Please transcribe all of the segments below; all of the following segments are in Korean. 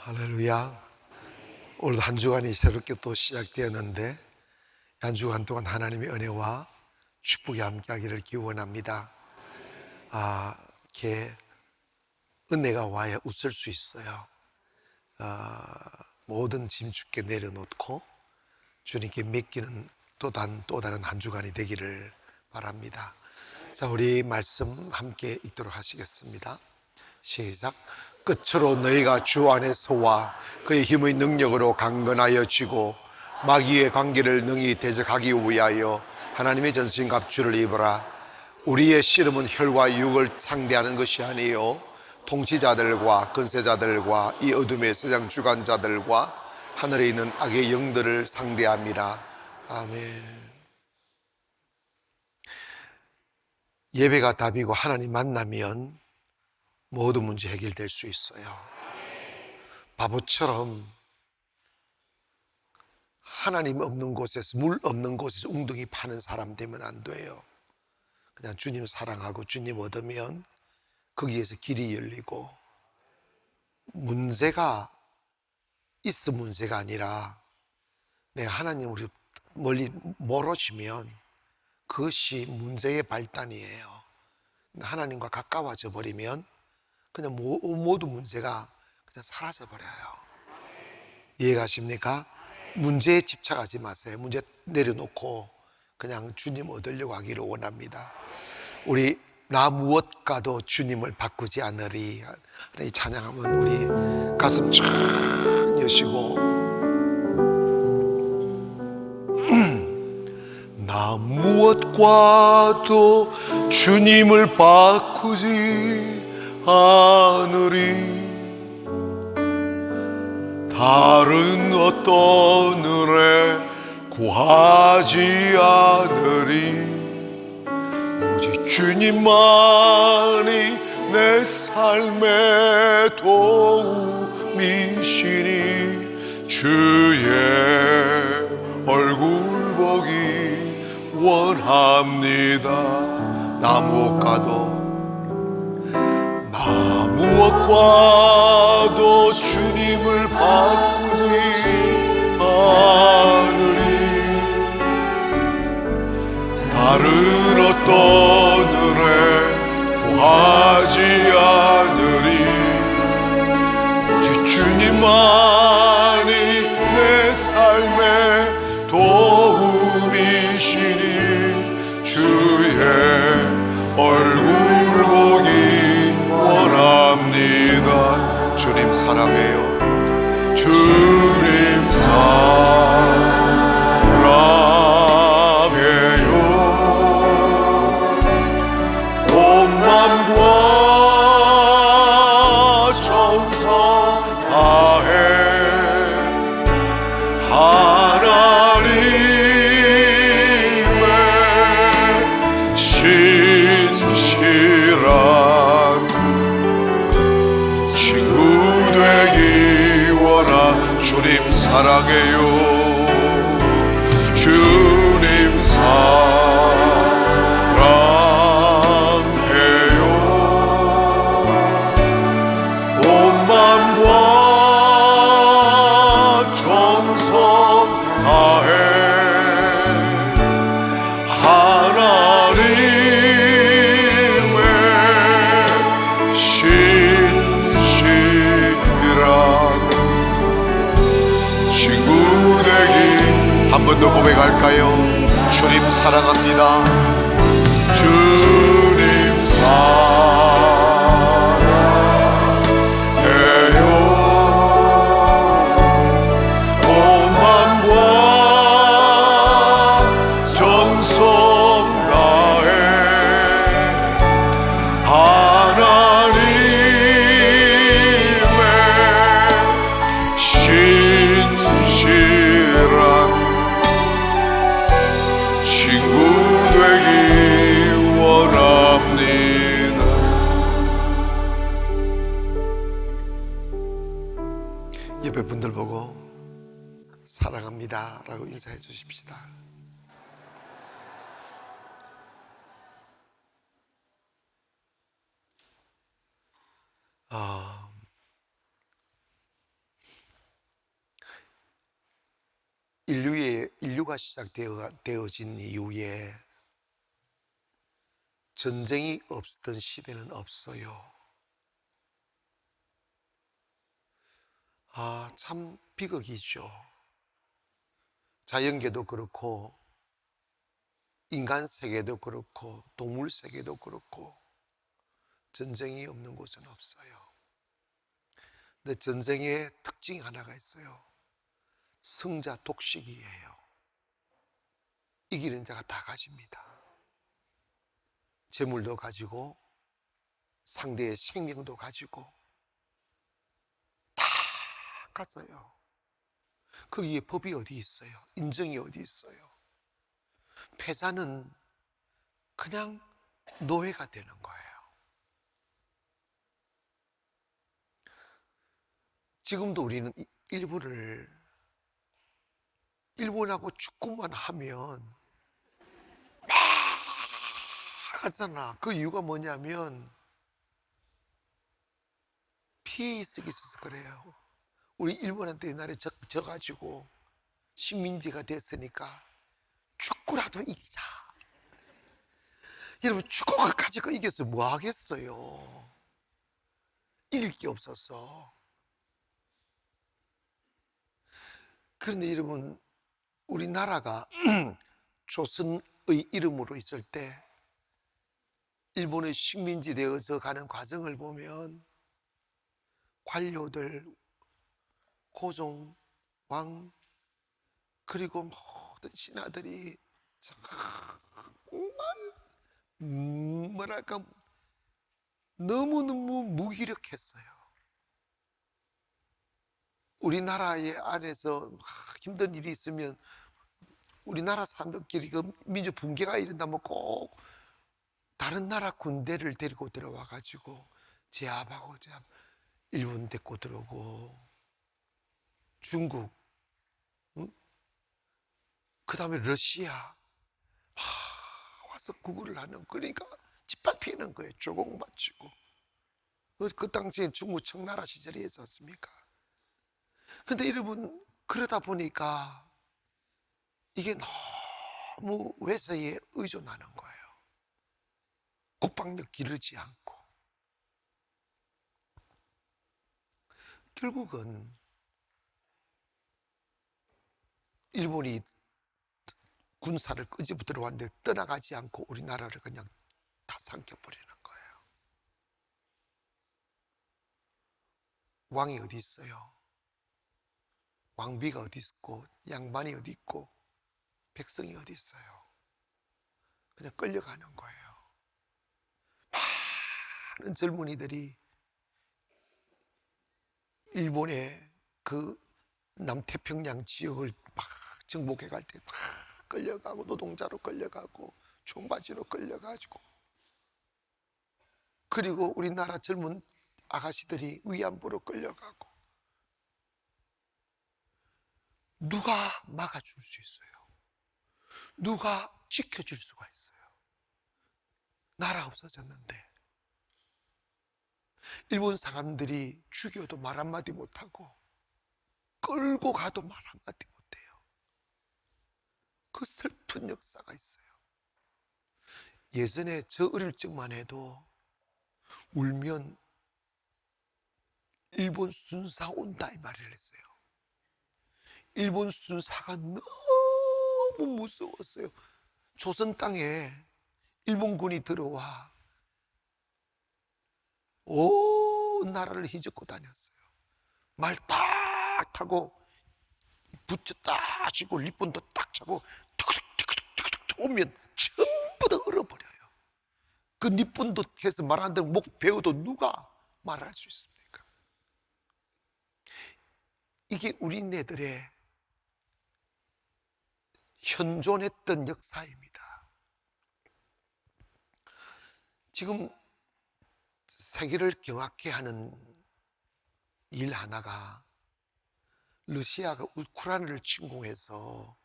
할렐루야. 오늘도 한 주간이 새롭게 또 시작되었는데 한 주간 동안 하나님의 은혜와 축복이 함께하기를 기원합니다. 이렇게 은혜가 와야 웃을 수 있어요. 모든 짐 주께 내려놓고 주님께 맡기는 또 다른 한 주간이 되기를 바랍니다. 자, 우리 말씀 함께 읽도록 하시겠습니다. 시작. 끝으로 너희가 주 안에서와 그의 힘의 능력으로 강건하여 지고 마귀의 관계를 능히 대적하기 위하여 하나님의 전신 갑주를 입어라. 우리의 씨름은 혈과 육을 상대하는 것이 아니요 통치자들과 권세자들과 이 어둠의 세상 주관자들과 하늘에 있는 악의 영들을 상대함이라. 아멘. 예배가 답이고 하나님 만나면 모든 문제 해결될 수 있어요. 바보처럼 하나님 없는 곳에서, 물 없는 곳에서 웅덩이 파는 사람 되면 안 돼요. 그냥 주님 사랑하고 주님 얻으면 거기에서 길이 열리고, 문제가 있어 문제가 아니라 내가 하나님을 멀리 멀어지면 그것이 문제의 발단이에요. 하나님과 가까워져 버리면 그냥 모든 문제가 그냥 사라져 버려요. 이해가십니까? 문제에 집착하지 마세요. 문제 내려놓고 그냥 주님 얻으려고 하기를 원합니다. 우리 나 무엇과도 주님을 바꾸지 않으리. 이 찬양하면 우리 가슴 쫙 여시고 나 무엇과도 주님을 바꾸지 않으리. 다른 어떤 은혜 구하지 않으리. 오직 주님만이 내 삶의 도움이시니 주의 얼굴 보기 원합니다. 나 무엇과도 주님을 바꾸지 않으리. 다른 어떤 은혜 구하지 않으리. 오직 주님만이 내 삶의 도움이시니 주의 얼굴 보기 원합니다. 주님 사랑해요. 주님 사랑해요. 온 맘과 정성 다해 하나님의 신실한 친구 되기 원하. 주님 사랑해요. 주님 사랑해요. 온 맘과 정성 다해 하나님의 신실한 친구 되기. 한 번 더 고백할까요? 주님 사랑합니다. 주님 사랑해요. 온 맘과 정성 다해 하나님의 신실한 친구 되기 원합니다. 옆에 분들 보고 사랑합니다 라고 인사해 주십시다. 인류가 시작되어진 이후에 전쟁이 없던 시대는 없어요. 참 비극이죠. 자연계도 그렇고 인간 세계도 그렇고 동물 세계도 그렇고 전쟁이 없는 곳은 없어요. 근데 전쟁의 특징이 하나가 있어요. 승자 독식이에요. 이기는 자가 다 가집니다. 재물도 가지고 상대의 생명도 가지고 다 갔어요. 거기에 법이 어디 있어요? 인정이 어디 있어요? 패자는 그냥 노예가 되는 거예요. 지금도 우리는 일본하고 축구만 하면 하잖아. 그 이유가 뭐냐면 피해의식이 있어서 그래요. 우리 일본한테 옛날에 져가지고 식민지가 됐으니까 축구라도 이기자. 여러분, 축구가 가지고 이겨서 뭐 하겠어요? 이길 게 없어서. 그런데 여러분, 우리나라가 조선의 이름으로 있을 때 일본의 식민지 되어서 가는 과정을 보면 관료들, 고종, 왕, 그리고 모든 신하들이 정말 뭐랄까 너무너무 무기력했어요. 우리나라의 안에서 힘든 일이 있으면 우리나라 사람들끼리 그 민족 붕괴가 일어나면 꼭 다른 나라 군대를 데리고 들어와 가지고 제압하고 일본 데리고 들어오고 중국, 응? 그 다음에 러시아 와서 구구를 하는, 그러니까 짓밟히는 거예요. 조공바치고. 그 당시에 중국 청나라 시절이 있었습니까? 근데 여러분, 그러다 보니까 이게 너무 외세에 의존하는 거예요. 국방력 기르지 않고. 결국은 일본이 군사를 끄집어 들어왔는데 떠나가지 않고 우리나라를 그냥 다 삼켜버리는 거예요. 왕이 어디 있어요? 왕비가 어디 있고 양반이 어디 있고 백성이 어디 있어요? 그냥 끌려가는 거예요. 많은 젊은이들이 일본의 그 남태평양 지역을 막 정복해 갈 때 막 끌려가고 노동자로 끌려가고 총바지로 끌려가지고, 그리고 우리나라 젊은 아가씨들이 위안부로 끌려가고, 누가 막아줄 수 있어요? 누가 지켜줄 수가 있어요? 나라 없어졌는데. 일본 사람들이 죽여도 말 한마디 못하고 끌고 가도 말 한마디 못해요. 그 슬픈 역사가 있어요. 예전에 저 어릴 적만 해도 울면 일본 순사 온다 이 말을 했어요. 일본 순사가 너무 무서웠어요. 조선 땅에 일본군이 들어와 온 나라를 휘젓고 다녔어요. 말 딱 타고 부츠 딱 쥐고 리본도 딱 차고 툭툭툭툭툭 오면 전부 다 얼어버려요. 그 니본도 해서 말 안 되고 목 베어도 누가 말할 수 있습니까? 이게 우리네들의 현존했던 역사입니다. 지금 세계를 경악해 하는 일 하나가, 러시아가 우크라이나를 침공해서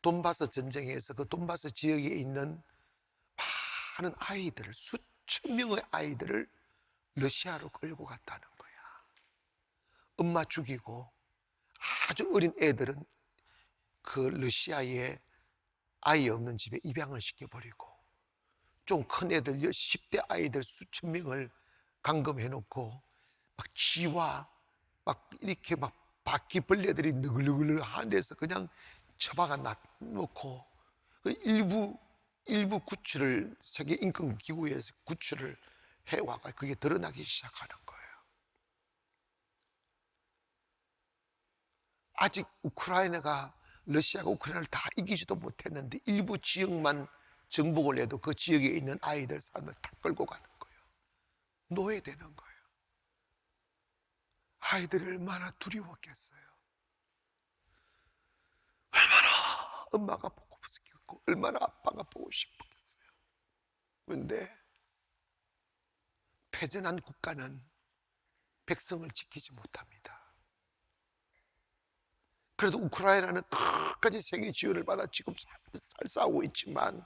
돈바스 전쟁에서 그 돈바스 지역에 있는 많은 아이들을, 수천 명의 아이들을 러시아로 끌고 갔다는 거야. 엄마 죽이고 아주 어린 애들은 그 러시아에 아이 없는 집에 입양을 시켜버리고 좀 큰 애들 10대 아이들 수천 명을 감금해 놓고 막 쥐와 막 이렇게 막 바퀴벌레들이 느글느글 하는 데서 그냥 처박아 놓고 그 일부 구출을 세계 인권 기구에서 구출을 해와가 그게 드러나기 시작하는 거예요. 아직 러시아가 우크라이나를 다 이기지도 못했는데 일부 지역만 정복을 해도 그 지역에 있는 아이들 사람을 다 끌고 가는 거예요. 노예되는 거예요. 아이들이 얼마나 두려웠겠어요. 얼마나 엄마가 보고 싶겠고 얼마나 아빠가 보고 싶었겠어요. 그런데 패전한 국가는 백성을 지키지 못합니다. 그래도 우크라이나는 끝까지 세계 지원을 받아 지금 잘 싸우고 있지만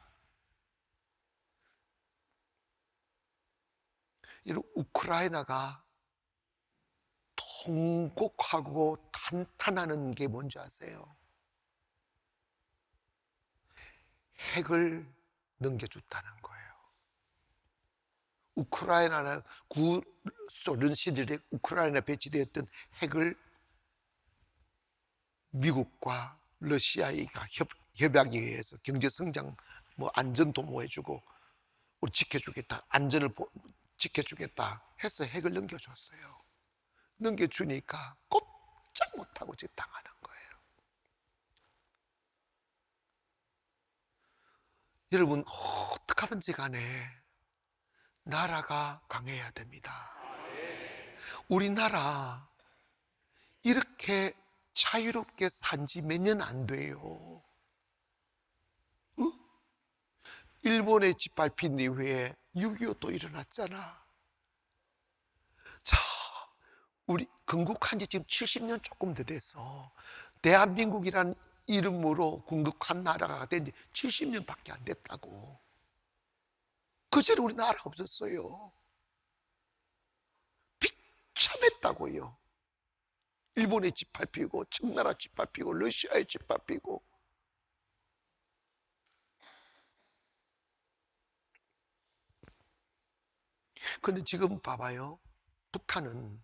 이런 우크라이나가 통곡하고 탄탄하는 게 뭔지 아세요? 핵을 넘겨줬다는 거예요. 우크라이나나 구소련 시절에 우크라이나 배치되었던 핵을 미국과 러시아가 협약에 의해서 경제성장 안전 도모해주고 우리 지켜주겠다, 안전을 지켜주겠다 해서 핵을 넘겨줬어요. 넘겨주니까 꼼짝 못하고 지금 당하는 거예요. 여러분 어떻게든지 간에 나라가 강해야 됩니다. 우리나라 이렇게 자유롭게 산지 몇 년 안 돼요. 일본의 짓밟힌 이후에 6.25 또 일어났잖아. 자, 우리 건국한 지 지금 70년 조금 더 돼서 대한민국이라는 이름으로 건국한 나라가 된 지 70년밖에 안 됐다고. 그 전에 우리나라 없었어요. 비참했다고요. 일본에 짓밟히고 청나라 짓밟히고 러시아에 짓밟히고. 근데 지금 봐봐요. 북한은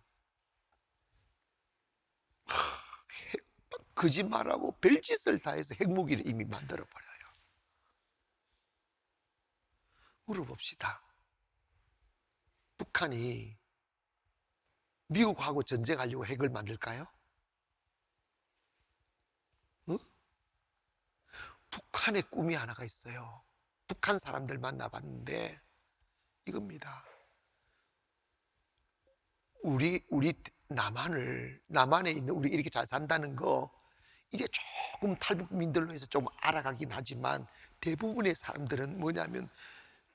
거짓말하고 별짓을 다 해서 핵무기를 이미 만들어버려요. 물어봅시다. 북한이 미국하고 전쟁하려고 핵을 만들까요? 응? 북한의 꿈이 하나가 있어요. 북한 사람들 만나봤는데 이겁니다. 우리 남한에 있는 우리 이렇게 잘 산다는 거 이제 조금 탈북민들로 해서 좀 알아가긴 하지만 대부분의 사람들은 뭐냐면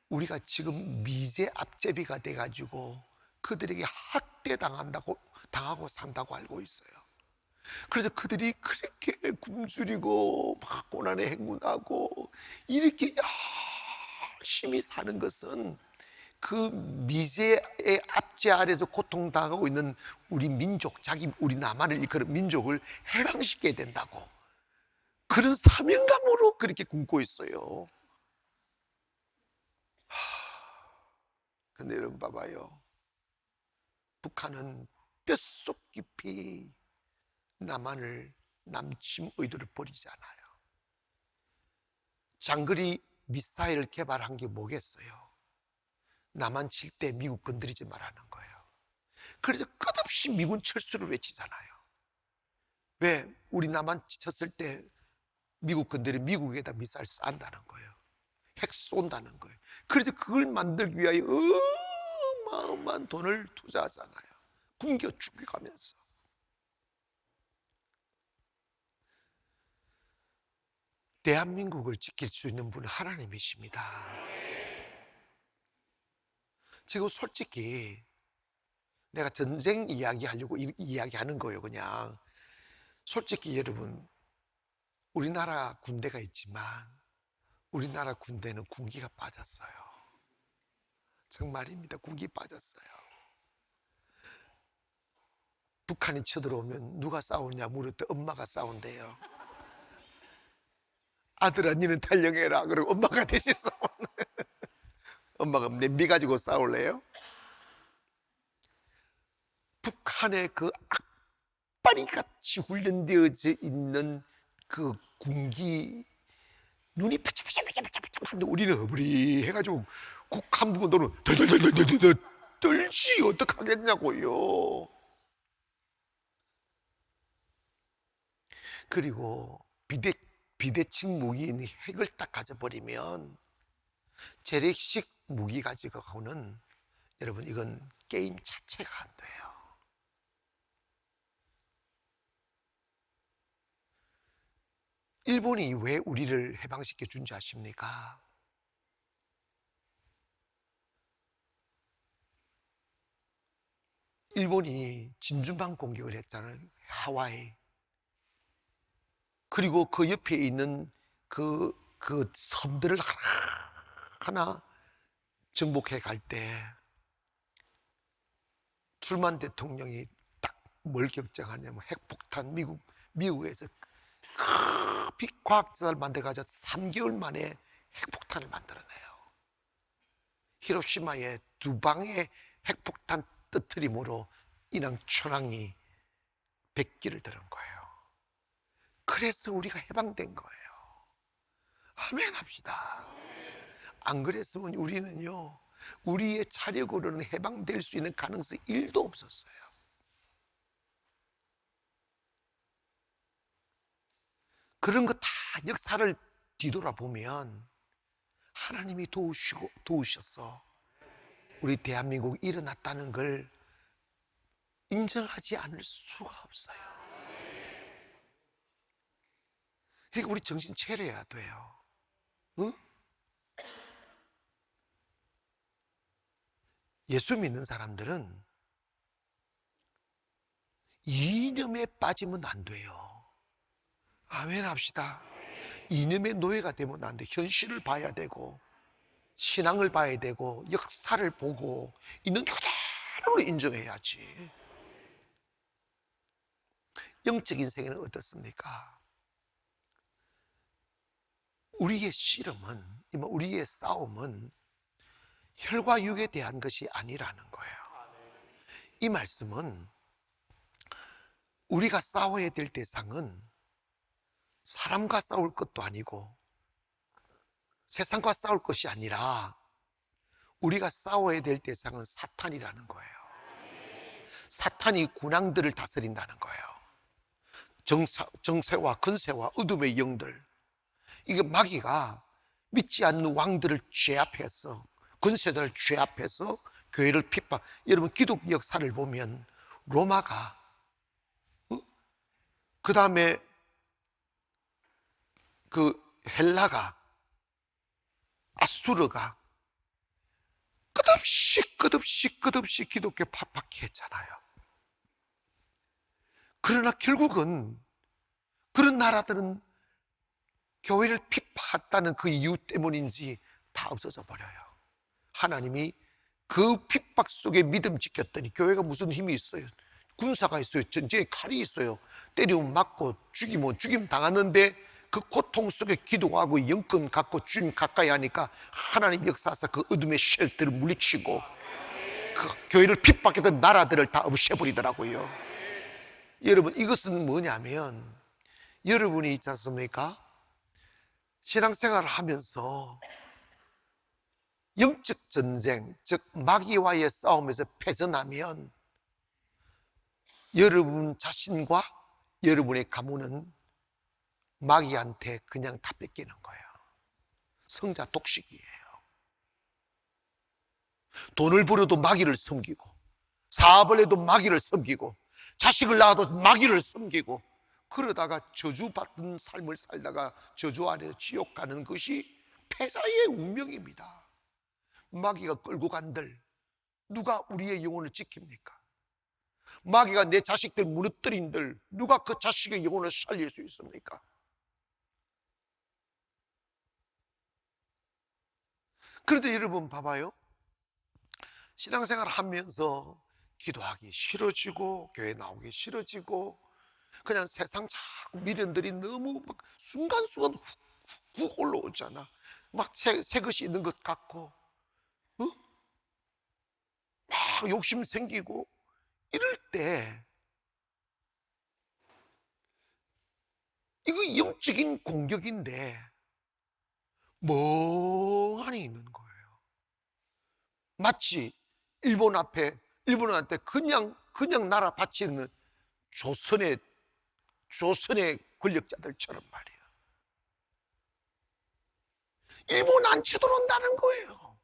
우리가 지금 미제 앞제비가 돼가지고 그들에게 당하고 산다고 알고 있어요. 그래서 그들이 그렇게 굶주리고 막 고난의 행군하고 이렇게 열심히 사는 것은 그 미제의 압제 아래서 고통당하고 있는 우리 민족, 우리 남한을 이끄는 민족을 해방시켜야 된다고 그런 사명감으로 그렇게 굶고 있어요. 근데 여러분 봐봐요. 북한은 뼛속 깊이 남침 의도를 버리지 않아요. 장거리 미사일을 개발한 게 뭐겠어요? 남한 칠 때 미국 건드리지 말라는 거예요. 그래서 끝없이 미군 철수를 외치잖아요. 왜? 우리 남한 쳤을 때 미국 건드리면 미국에다 미사일 쏜다는 거예요. 핵 쏜다는 거예요. 그래서 그걸 만들기 위하여 어마어마한 돈을 투자하잖아요. 굶겨 죽여가면서. 대한민국을 지킬 수 있는 분은 하나님이십니다. 지금 솔직히 내가 전쟁 이야기하려고 이야기하는 거예요. 그냥 솔직히 여러분, 우리나라 군대가 있지만 우리나라 군대는 군기가 빠졌어요. 정말입니다. 군기 빠졌어요. 북한이 쳐들어오면 누가 싸우냐 물을 때 엄마가 싸운대요. 아들아 니는 탈영해라. 그리고 엄마가 대신 싸우는. 엄마가 냄비 가지고 싸울래요? 북한의 그 악바리같이 훈련되어져 있는 그 군기, 눈이 푸치푸치푸치푸치푸치, 우리는 허브리 해가지고 국한 보고 너는 덜덜덜덜덜 떨지 어떡하겠냐고요. 그리고 비대칭 무기인 핵을 딱 가져버리면 재래식 무기 가지고 가고는, 여러분 이건 게임 자체가 안 돼요. 일본이 왜 우리를 해방시켜 준지 아십니까? 일본이 진주만 공격을 했잖아요. 하와이. 그리고 그 옆에 있는 그 섬들을 하나 정복해 갈 때 트루만 대통령이 딱 뭘 결정하냐면 핵폭탄, 미국에서 그 과학자를 만들어가지고 3개월 만에 핵폭탄을 만들어내요. 히로시마에 2방의 핵폭탄 터뜨림으로 인왕 천왕이 100기를 들은 거예요. 그래서 우리가 해방된 거예요. 아멘 합시다. 안 그랬으면 우리는요, 우리의 차력으로는 해방될 수 있는 가능성이 1도 없었어요. 그런 거 다 역사를 뒤돌아보면 하나님이 도우셔서 우리 대한민국이 일어났다는 걸 인정하지 않을 수가 없어요. 그러니까 우리 정신 차려야 돼요. 응? 예수 믿는 사람들은 이념에 빠지면 안 돼요. 아멘 합시다. 이념의 노예가 되면 안 돼. 현실을 봐야 되고, 신앙을 봐야 되고, 역사를 보고 있는 그대로 인정해야지. 영적 인생에는 어떻습니까? 우리의 씨름은, 우리의 싸움은 혈과 육에 대한 것이 아니라는 거예요. 이 말씀은 우리가 싸워야 될 대상은 사람과 싸울 것도 아니고 세상과 싸울 것이 아니라 우리가 싸워야 될 대상은 사탄이라는 거예요. 사탄이 군왕들을 다스린다는 거예요. 정세와 근세와 어둠의 영들, 이게 마귀가 믿지 않는 왕들을 제압해서, 근세들을 제압해서 교회를 핍박. 여러분 기독 역사를 보면 로마가, 그 다음에 그 헬라가, 아수르가 끝없이 기독교 핍박해 했잖아요. 그러나 결국은 그런 나라들은 교회를 핍박했다는 그 이유 때문인지 다 없어져 버려요. 하나님이 그 핍박 속에 믿음 지켰더니 교회가 무슨 힘이 있어요? 군사가 있어요. 전쟁에 칼이 있어요. 때리면 맞고 죽이면 죽임 당하는데 그 고통 속에 기도하고 영권 갖고 주님 가까이 하니까 하나님 역사하사 그 어둠의 쉘들을 물리치고 그 교회를 핍박했던 나라들을 다 없애버리더라고요. 여러분 이것은 뭐냐면, 여러분이 있지 않습니까? 신앙생활을 하면서 영적 전쟁, 즉 마귀와의 싸움에서 패전하면 여러분 자신과 여러분의 가문은 마귀한테 그냥 다 뺏기는 거예요. 성자 독식이에요. 돈을 벌어도 마귀를 섬기고, 사업을 해도 마귀를 섬기고, 자식을 낳아도 마귀를 섬기고, 그러다가 저주받는 삶을 살다가 저주 아래서 지옥 가는 것이 패자의 운명입니다. 마귀가 끌고 간들 누가 우리의 영혼을 지킵니까? 마귀가 내 자식들 무너뜨린들 누가 그 자식의 영혼을 살릴 수 있습니까? 그런데 여러분 봐봐요. 신앙생활 하면서 기도하기 싫어지고 교회 나오기 싫어지고 그냥 세상 자꾸 미련들이 너무 막 순간순간 훅 올라오잖아. 막 새 것이 있는 것 같고, 어? 막 욕심 생기고 이럴 때 이거 영적인 공격인데 멍하니 있는 거예요. 마치 일본한테 그냥 나라 바치는 조선의 권력자들처럼 말이에요. 일본 안 쳐들어온다는 거예요.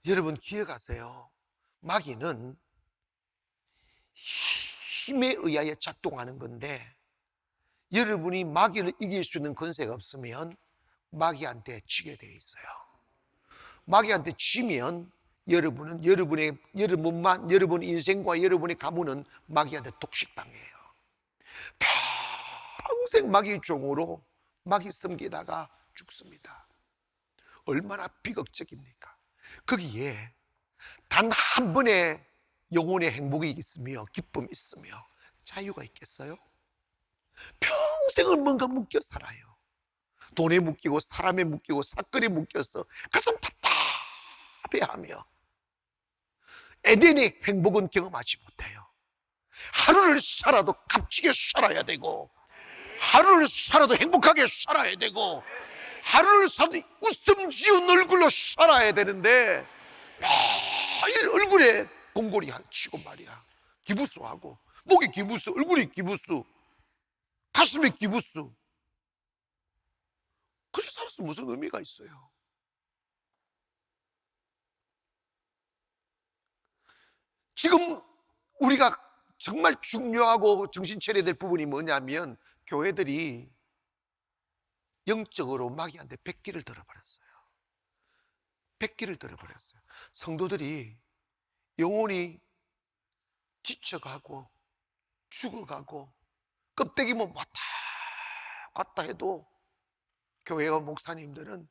여러분 기억하세요. 마귀는 힘에 의하여 작동하는 건데, 여러분이 마귀를 이길 수 있는 권세가 없으면 마귀한테 지게 돼 있어요. 마귀한테 지면 여러분의 인생과 여러분의 가문은 마귀한테 독식당해요. 평생 마귀 종으로 마귀 섬기다가 죽습니다. 얼마나 비극적입니까? 거기에 단 한 번의 영혼의 행복이 있으며 기쁨이 있으며 자유가 있겠어요? 평생을 뭔가 묶여 살아요. 돈에 묶이고 사람에 묶이고 사건에 묶여서 가슴 답답해하며 에덴의 행복은 경험하지 못해요. 하루를 살아도 값지게 살아야 되고, 하루를 살아도 행복하게 살아야 되고, 하루를 살아도 웃음 지은 얼굴로 살아야 되는데 매일 얼굴에 공골이 치고 말이야. 기부스하고, 목에 기부스, 얼굴에 기부스, 가슴에 기부스. 그래 살아서 무슨 의미가 있어요? 지금 우리가 정말 중요하고 정신 차려야 될 부분이 뭐냐면, 교회들이 영적으로 마귀한테 백기를 들어버렸어요. 백기를 들어버렸어요. 성도들이 영혼이 지쳐가고 죽어가고 껍데기 뭐 왔다 갔다 해도 교회와 목사님들은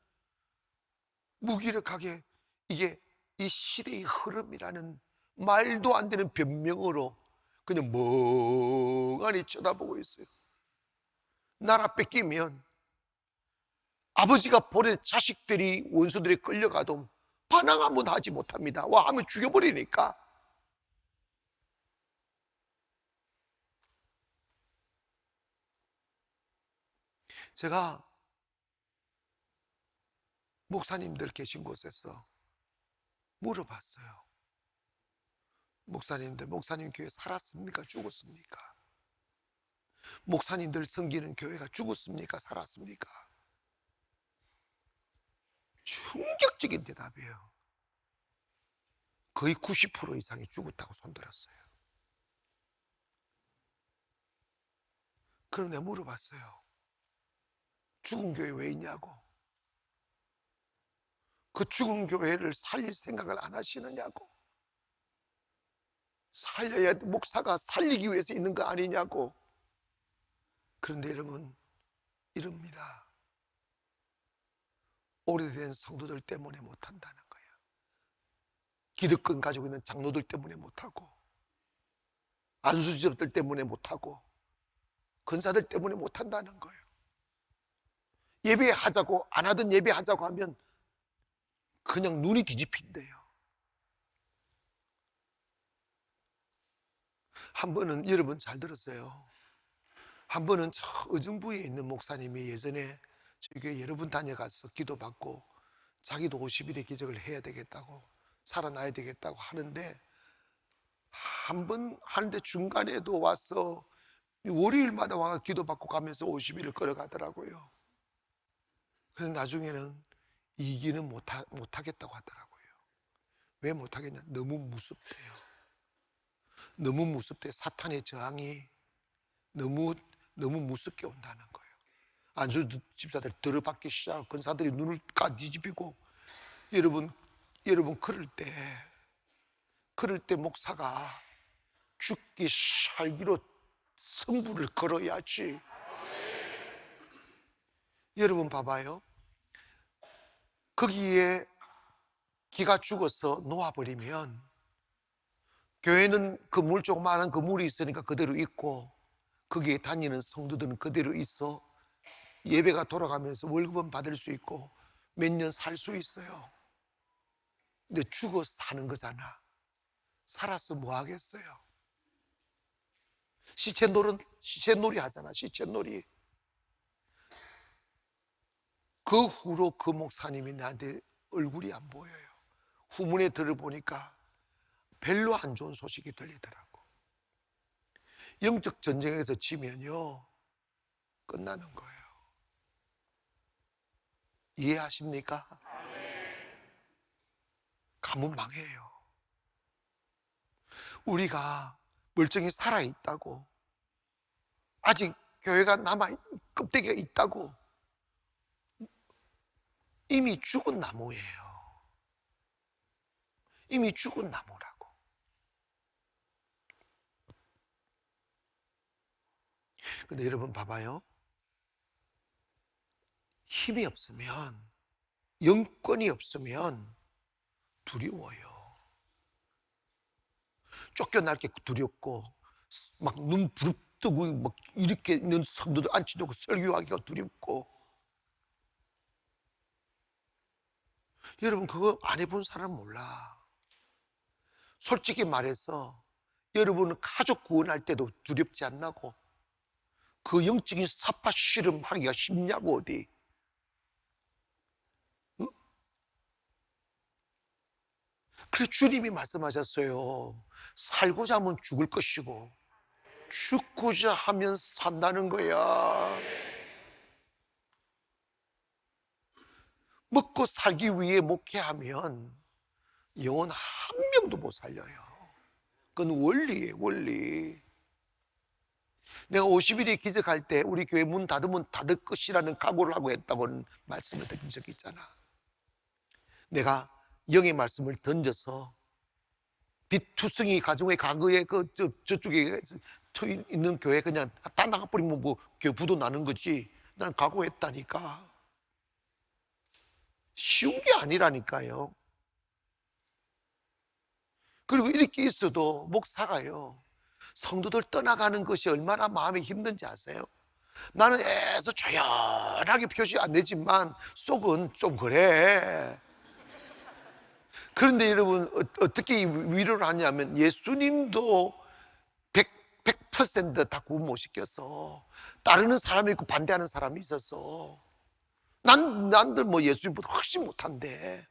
무기력하게 이게 이 시대의 흐름이라는 말도 안 되는 변명으로 그냥 멍하니 쳐다보고 있어요. 나라 뺏기면 아버지가 보낸 자식들이 원수들이 끌려가도 반항 한번 하지 못합니다. 와 하면 죽여버리니까. 제가 목사님들 계신 곳에서 물어봤어요. 목사님들, 목사님 교회 살았습니까? 죽었습니까? 목사님들 섬기는 교회가 죽었습니까? 살았습니까? 충격적인 대답이에요. 거의 90% 이상이 죽었다고 손들었어요. 그럼 내가 물어봤어요. 죽은 교회 왜 있냐고. 그 죽은 교회를 살릴 생각을 안 하시느냐고. 살려야 목사가 살리기 위해서 있는 거 아니냐고. 그런데 여러분 이럽니다. 오래된 성도들 때문에 못한다는 거예요. 기득권 가지고 있는 장로들 때문에 못하고, 안수지업들 때문에 못하고, 권사들 때문에 못한다는 거예요. 예배하자고 안 하던 예배하자고 하면 그냥 눈이 뒤집힌대요. 한 번은 여러분 잘 들었어요. 한 번은 저 의정부에 있는 목사님이 예전에 저희 교회 여러 분 다녀가서 기도받고 자기도 50일의 기적을 해야 되겠다고, 살아나야 되겠다고 하는데, 한 번 하는데 중간에도 와서 월요일마다 와서 기도받고 가면서 50일을 걸어가더라고요. 그래서 나중에는 이기는 못하겠다고 하더라고요. 왜 못하겠냐? 너무 무섭대요. 너무 무섭대요. 사탄의 저항이 너무 무섭게 온다는 거예요. 안수 집사들 들어받기 시작하고 권사들이 눈을 뒤집히고. 여러분 그럴 때 목사가 죽기 살기로 승부를 걸어야지. 여러분 봐봐요. 거기에 기가 죽어서 놓아버리면 교회는 그 조그마한 그 물이 있으니까 그대로 있고, 거기에 다니는 성도들은 그대로 있어 예배가 돌아가면서 월급은 받을 수 있고 몇 년 살 수 있어요. 근데 죽어 사는 거잖아. 살아서 뭐 하겠어요? 시체놀이 하잖아. 시체놀이. 그 후로 그 목사님이 나한테 얼굴이 안 보여요. 후문에 들어보니까 별로 안 좋은 소식이 들리더라고. 영적 전쟁에서 지면요 끝나는 거예요. 이해하십니까? 가면 망해요. 우리가 멀쩡히 살아있다고, 아직 교회가 껍데기가 있다고, 이미 죽은 나무예요. 이미 죽은 나무라고. 근데 여러분 봐봐요. 힘이 없으면, 영권이 없으면 두려워요. 쫓겨날 게 두렵고, 막 눈 부릅뜨고 막 이렇게 있는 성도들 앉혀놓고 설교하기가 두렵고. 여러분 그거 안 해본 사람 몰라. 솔직히 말해서 여러분은 가족 구원할 때도 두렵지 않나고, 그 영적인 삿바 씨름하기가 쉽냐고 어디. 응? 그래서 주님이 말씀하셨어요. 살고자 하면 죽을 것이고 죽고자 하면 산다는 거야. 먹고 살기 위해 목회하면 영혼 한 명도 못 살려요. 그건 원리예요, 원리. 내가 50일에 기적할 때 우리 교회 문 닫으면 닫을 것이라는 각오를 하고 했다고 말씀을 드린 적이 있잖아. 내가 영의 말씀을 던져서 빛투성이 가정의 과거에 저쪽에 있는 교회 그냥 다 나가버리면 뭐 교회 부도 나는 거지. 난 각오했다니까. 쉬운 게 아니라니까요. 그리고 이렇게 있어도 목사가요, 성도들 떠나가는 것이 얼마나 마음이 힘든지 아세요? 나는 애써 조연하게 표시 안 되지만 속은 좀 그래. 그런데 여러분 어떻게 위로를 하냐면 예수님도 100%다 구원 못 시켰어. 따르는 사람이 있고 반대하는 사람이 있었어. 난들 뭐 예수님보다 훨씬 못한데.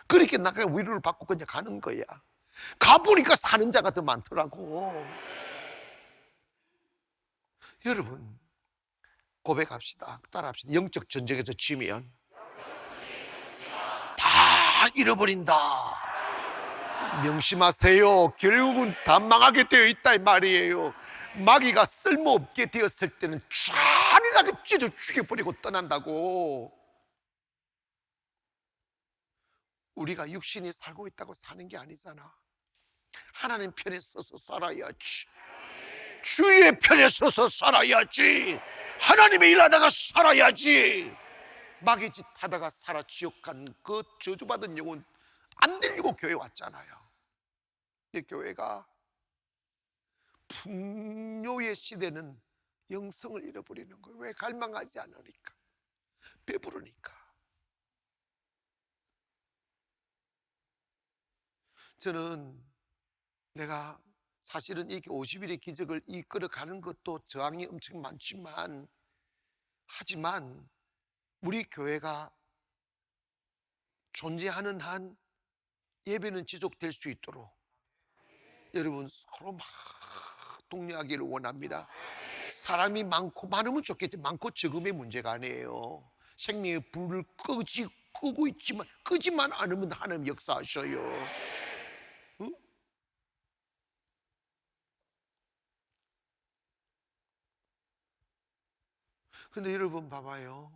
그렇게 나가 위로를 받고 그냥 가는 거야. 가보니까 사는 자가 더 많더라고. 여러분 고백합시다. 따라합시다. 영적 전쟁에서 지면 다 잃어버린다. 명심하세요. 결국은 다 망하게 되어 있다 이 말이에요. 마귀가 쓸모없게 되었을 때는 잔인하게 찢어 죽여버리고 떠난다고. 우리가 육신이 살고 있다고 사는 게 아니잖아. 하나님 편에 서서 살아야지. 주의 편에 서서 살아야지. 하나님의 일하다가 살아야지. 마귀 짓 하다가 살아 지옥 간 그 저주받은 영혼 안 들리고 교회 왔잖아요. 이 교회가 풍요의 시대는 영성을 잃어버리는 거예요. 왜? 갈망하지 않으니까, 배부르니까. 저는 내가 사실은 이렇게 50일의 기적을 이끌어가는 것도 저항이 엄청 많지만, 하지만 우리 교회가 존재하는 한 예배는 지속될 수 있도록 여러분 서로 막 독려하기를 원합니다. 사람이 많고 많으면 좋겠지, 많고 적음의 문제가 아니에요. 생명의 불을 끄고 있지만 끄지만 않으면 하나님 역사하셔요. 응? 근데 여러분 봐봐요,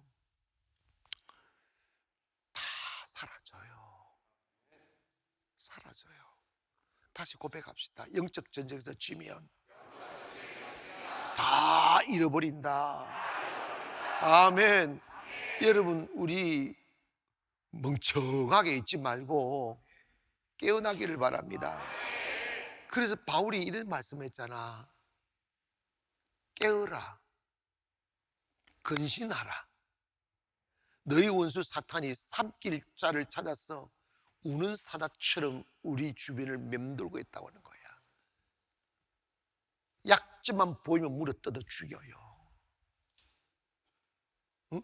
다 사라져요. 사라져요. 다시 고백합시다. 영적 전쟁에서 지면 다 잃어버린다. 아멘. 여러분 우리 멍청하게 있지 말고 깨어나기를 바랍니다. 그래서 바울이 이런 말씀했잖아. 깨어라, 근신하라. 너희 원수 사탄이 삼킬 자를 찾아서 우는 사자처럼 우리 주변을 맴돌고 있다고 하는 거야. 약점만 보이면 물어 뜯어 죽여요. 응?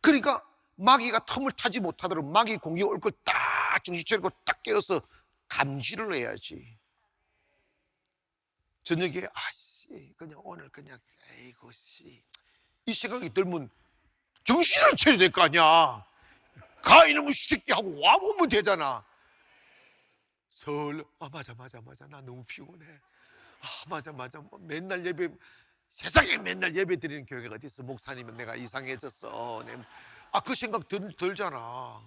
그러니까 마귀가 틈을 타지 못하도록 마귀 공격이 올 걸 딱 정신 차리고 딱 깨어서 감시를 해야지. 저녁에 아씨 그냥 오늘 그냥 에이고 씨 이 생각이 들면 정신을 차려야 될 거 아니야. 가 이놈의 새끼 하고 와보면 되잖아. 맞아 나 너무 피곤해. 맞아 맨날 예배, 세상에 맨날 예배 드리는 교회가 어디 있어. 목사님은 내가 이상해졌어. 그 생각 들잖아.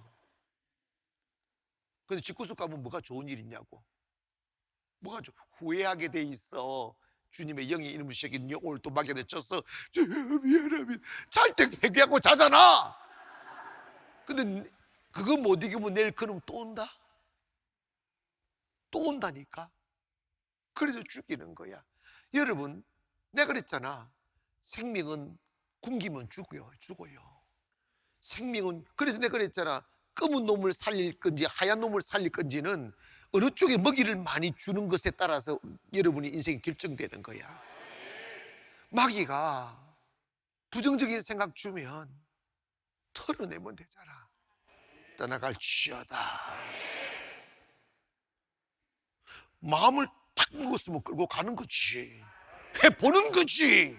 근데 집구석 가면 뭐가 좋은 일 있냐고. 후회하게 돼 있어. 주님의 영이 이놈의 새끼 오늘 또 막연해 쳤어. 미안합니다. 잘 때 회개하고 자잖아. 근데 그거 못 이기면 내일 그놈 또 온다? 또 온다니까. 그래서 죽이는 거야. 여러분, 내가 그랬잖아. 생명은 굶기면 죽어요. 생명은, 그래서 내가 그랬잖아. 검은 놈을 살릴 건지 하얀 놈을 살릴 건지는 어느 쪽에 먹이를 많이 주는 것에 따라서 여러분의 인생이 결정되는 거야. 마귀가 부정적인 생각 주면 털어내면 되잖아. 떠나갈지어다. 마음을 탁 먹었으면 끌고 가는 거지. 해보는 거지.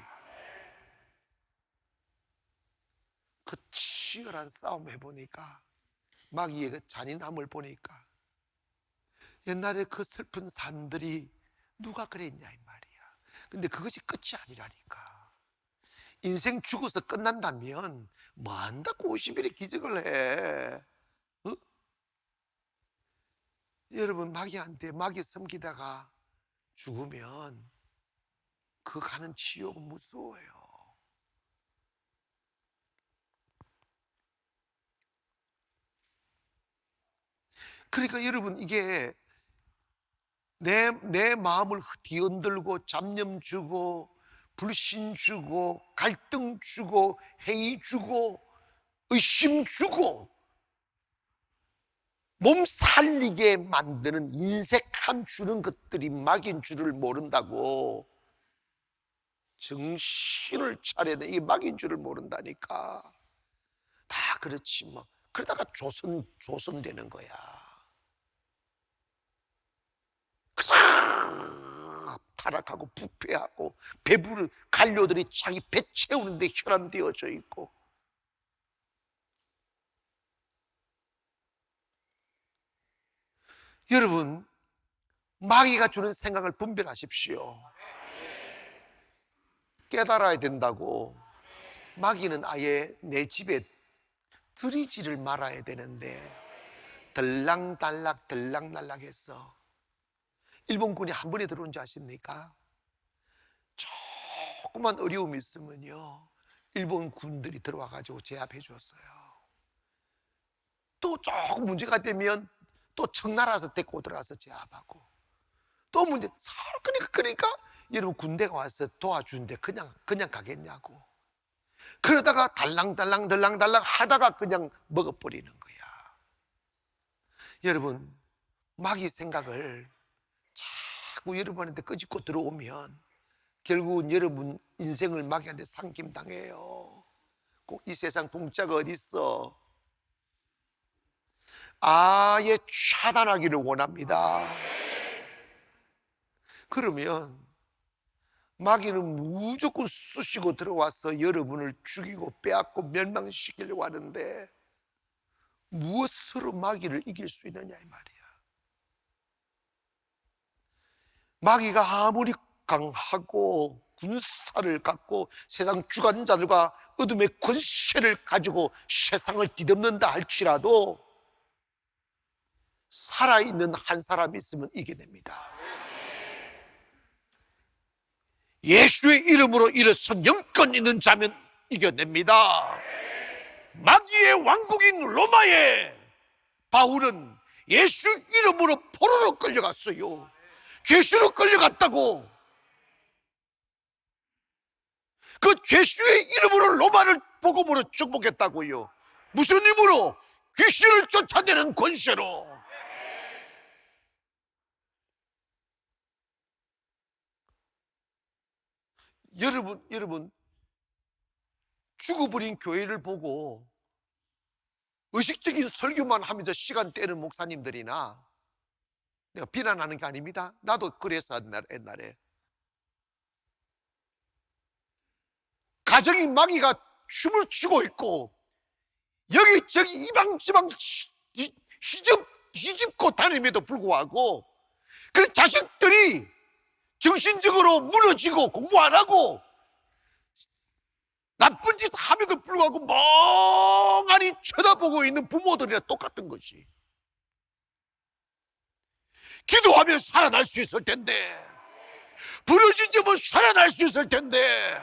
그 치열한 싸움 해보니까 마귀의 그 잔인함을 보니까 옛날에 그 슬픈 삶들이 누가 그랬냐 이 말이야. 근데 그것이 끝이 아니라니까. 인생 죽어서 끝난다면 뭐 한다고 50일의 기적을 해. 어? 여러분, 마귀한테 마귀 섬기다가 죽으면 그 가는 지옥은 무서워요. 그러니까 여러분, 이게 내 마음을 뒤흔들고 잡념 주고 불신 주고 갈등 주고 회의 주고 의심 주고 몸 살리게 만드는 인색함 주는 것들이 마귀인 줄을 모른다고. 정신을 차려야 돼. 이게 마귀인 줄을 모른다니까. 다 그렇지 뭐. 그러다가 조선되는 거야. 타락하고 부패하고 배부른 관료들이 자기 배 채우는데 혈안되어져 있고. 여러분, 마귀가 주는 생각을 분별하십시오. 깨달아야 된다고. 마귀는 아예 내 집에 들이지를 말아야 되는데 들락달락 들락날락해서 일본군이 한 번에 들어온 줄 아십니까? 조그만 어려움이 있으면요 일본 군들이 들어와가지고 제압해 줬어요. 또 조금 문제가 되면 또 청나라에서 데리고 들어와서 제압하고 또 문제. 그러니까 여러분 군대가 와서 도와주는데 그냥 가겠냐고. 그러다가 달랑달랑 하다가 그냥 먹어버리는 거야. 여러분, 마귀 생각을 자꾸 여러분한테 끄집고 들어오면 결국은 여러분 인생을 마귀한테 상김당해요. 꼭 이 세상 공짜가 어디 있어. 아예 차단하기를 원합니다. 그러면 마귀는 무조건 쑤시고 들어와서 여러분을 죽이고 빼앗고 멸망시키려고 하는데 무엇으로 마귀를 이길 수 있느냐 이 말이야. 마귀가 아무리 강하고 군사를 갖고 세상 주관자들과 어둠의 권세를 가지고 세상을 뒤덮는다 할지라도 살아있는 한 사람이 있으면 이겨냅니다. 예수의 이름으로 일어선 영권 있는 자면 이겨냅니다. 마귀의 왕국인 로마에 바울은 예수 이름으로 포로로 끌려갔어요. 죄수로 끌려갔다고. 그 죄수의 이름으로 로마를 복음으로 축복했다고요. 무슨 힘으로? 귀신을 쫓아내는 권세로. 여러분 죽어버린 교회를 보고 의식적인 설교만 하면서 시간 때는 목사님들이나, 내가 비난하는 게 아닙니다. 나도 그래서 옛날에 가정이 마귀가 춤을 추고 있고 여기저기 이방지방 휘집고 다님에도 불구하고 그 자식들이 정신적으로 무너지고 공부 안 하고 나쁜 짓 하면도 불구하고 멍하니 쳐다보고 있는 부모들이랑 똑같은 것이, 기도하면 살아날 수 있을 텐데, 부르짖으면 살아날 수 있을 텐데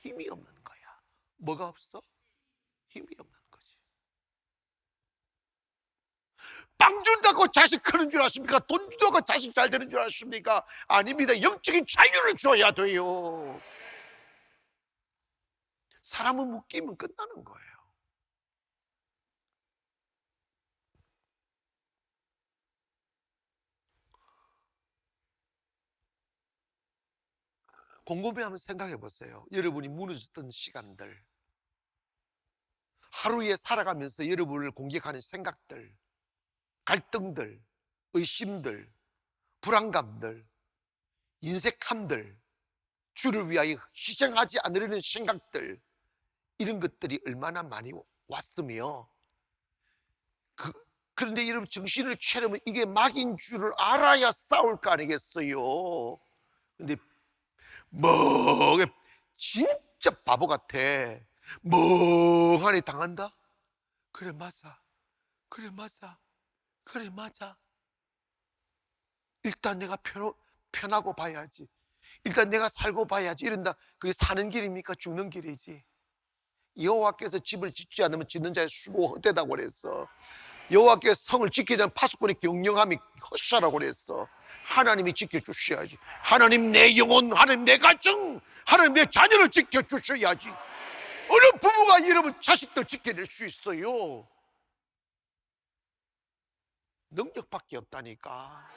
힘이 없는 거야. 뭐가 없어? 힘이 없는 거지. 빵 준다고 자식 크는 줄 아십니까? 돈 준다고 자식 잘 되는 줄 아십니까? 아닙니다. 영적인 자유를 줘야 돼요. 사람은 묶이면 끝나는 거예요. 곰곰이 한번 생각해 보세요. 여러분이 무너졌던 시간들, 하루에 살아가면서 여러분을 공격하는 생각들, 갈등들, 의심들, 불안감들, 인색함들, 주를 위하여 희생하지 않으려는 생각들, 이런 것들이 얼마나 많이 왔으며, 그런데 여러분 정신을 차리면 이게 마귀인 줄을 알아야 싸울 거 아니겠어요. 근데 진짜 바보 같아. 멍하니 당한다? 그래 맞아, 그래 맞아, 그래 맞아. 일단 내가 편하고 봐야지, 일단 내가 살고 봐야지 이런다. 그게 사는 길입니까? 죽는 길이지. 여호와께서 집을 짓지 않으면 짓는 자의 수고 헛되다고 그랬어. 여호와께서 성을 지키지 않으면 파수꾼의 경영함이 헛사라고 그랬어. 하나님이 지켜주셔야지. 하나님 내 영혼, 하나님 내 가정, 하나님 내 자녀를 지켜주셔야지. 어느 부부가 여러분 자식들 지켜낼 수 있어요? 능력밖에 없다니까.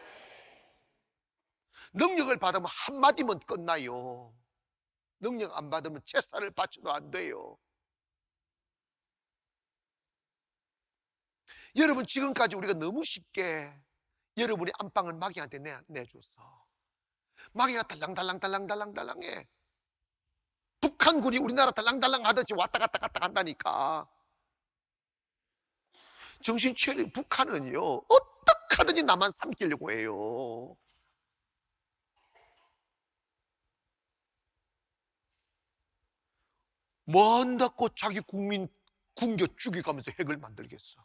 능력을 받으면 한마디면 끝나요. 능력 안 받으면 제사를 바쳐도 안 돼요. 여러분 지금까지 우리가 너무 쉽게 여러분이 안방을 마귀한테 내줬어. 마귀가 달랑달랑해. 북한군이 우리나라 달랑달랑 하듯이 왔다 갔다 한다니까. 정신 차려. 북한은요 어떻게 하든지 나만 삼키려고 해요. 뭐 한다고 자기 국민 굶겨 죽여가면서 핵을 만들겠어.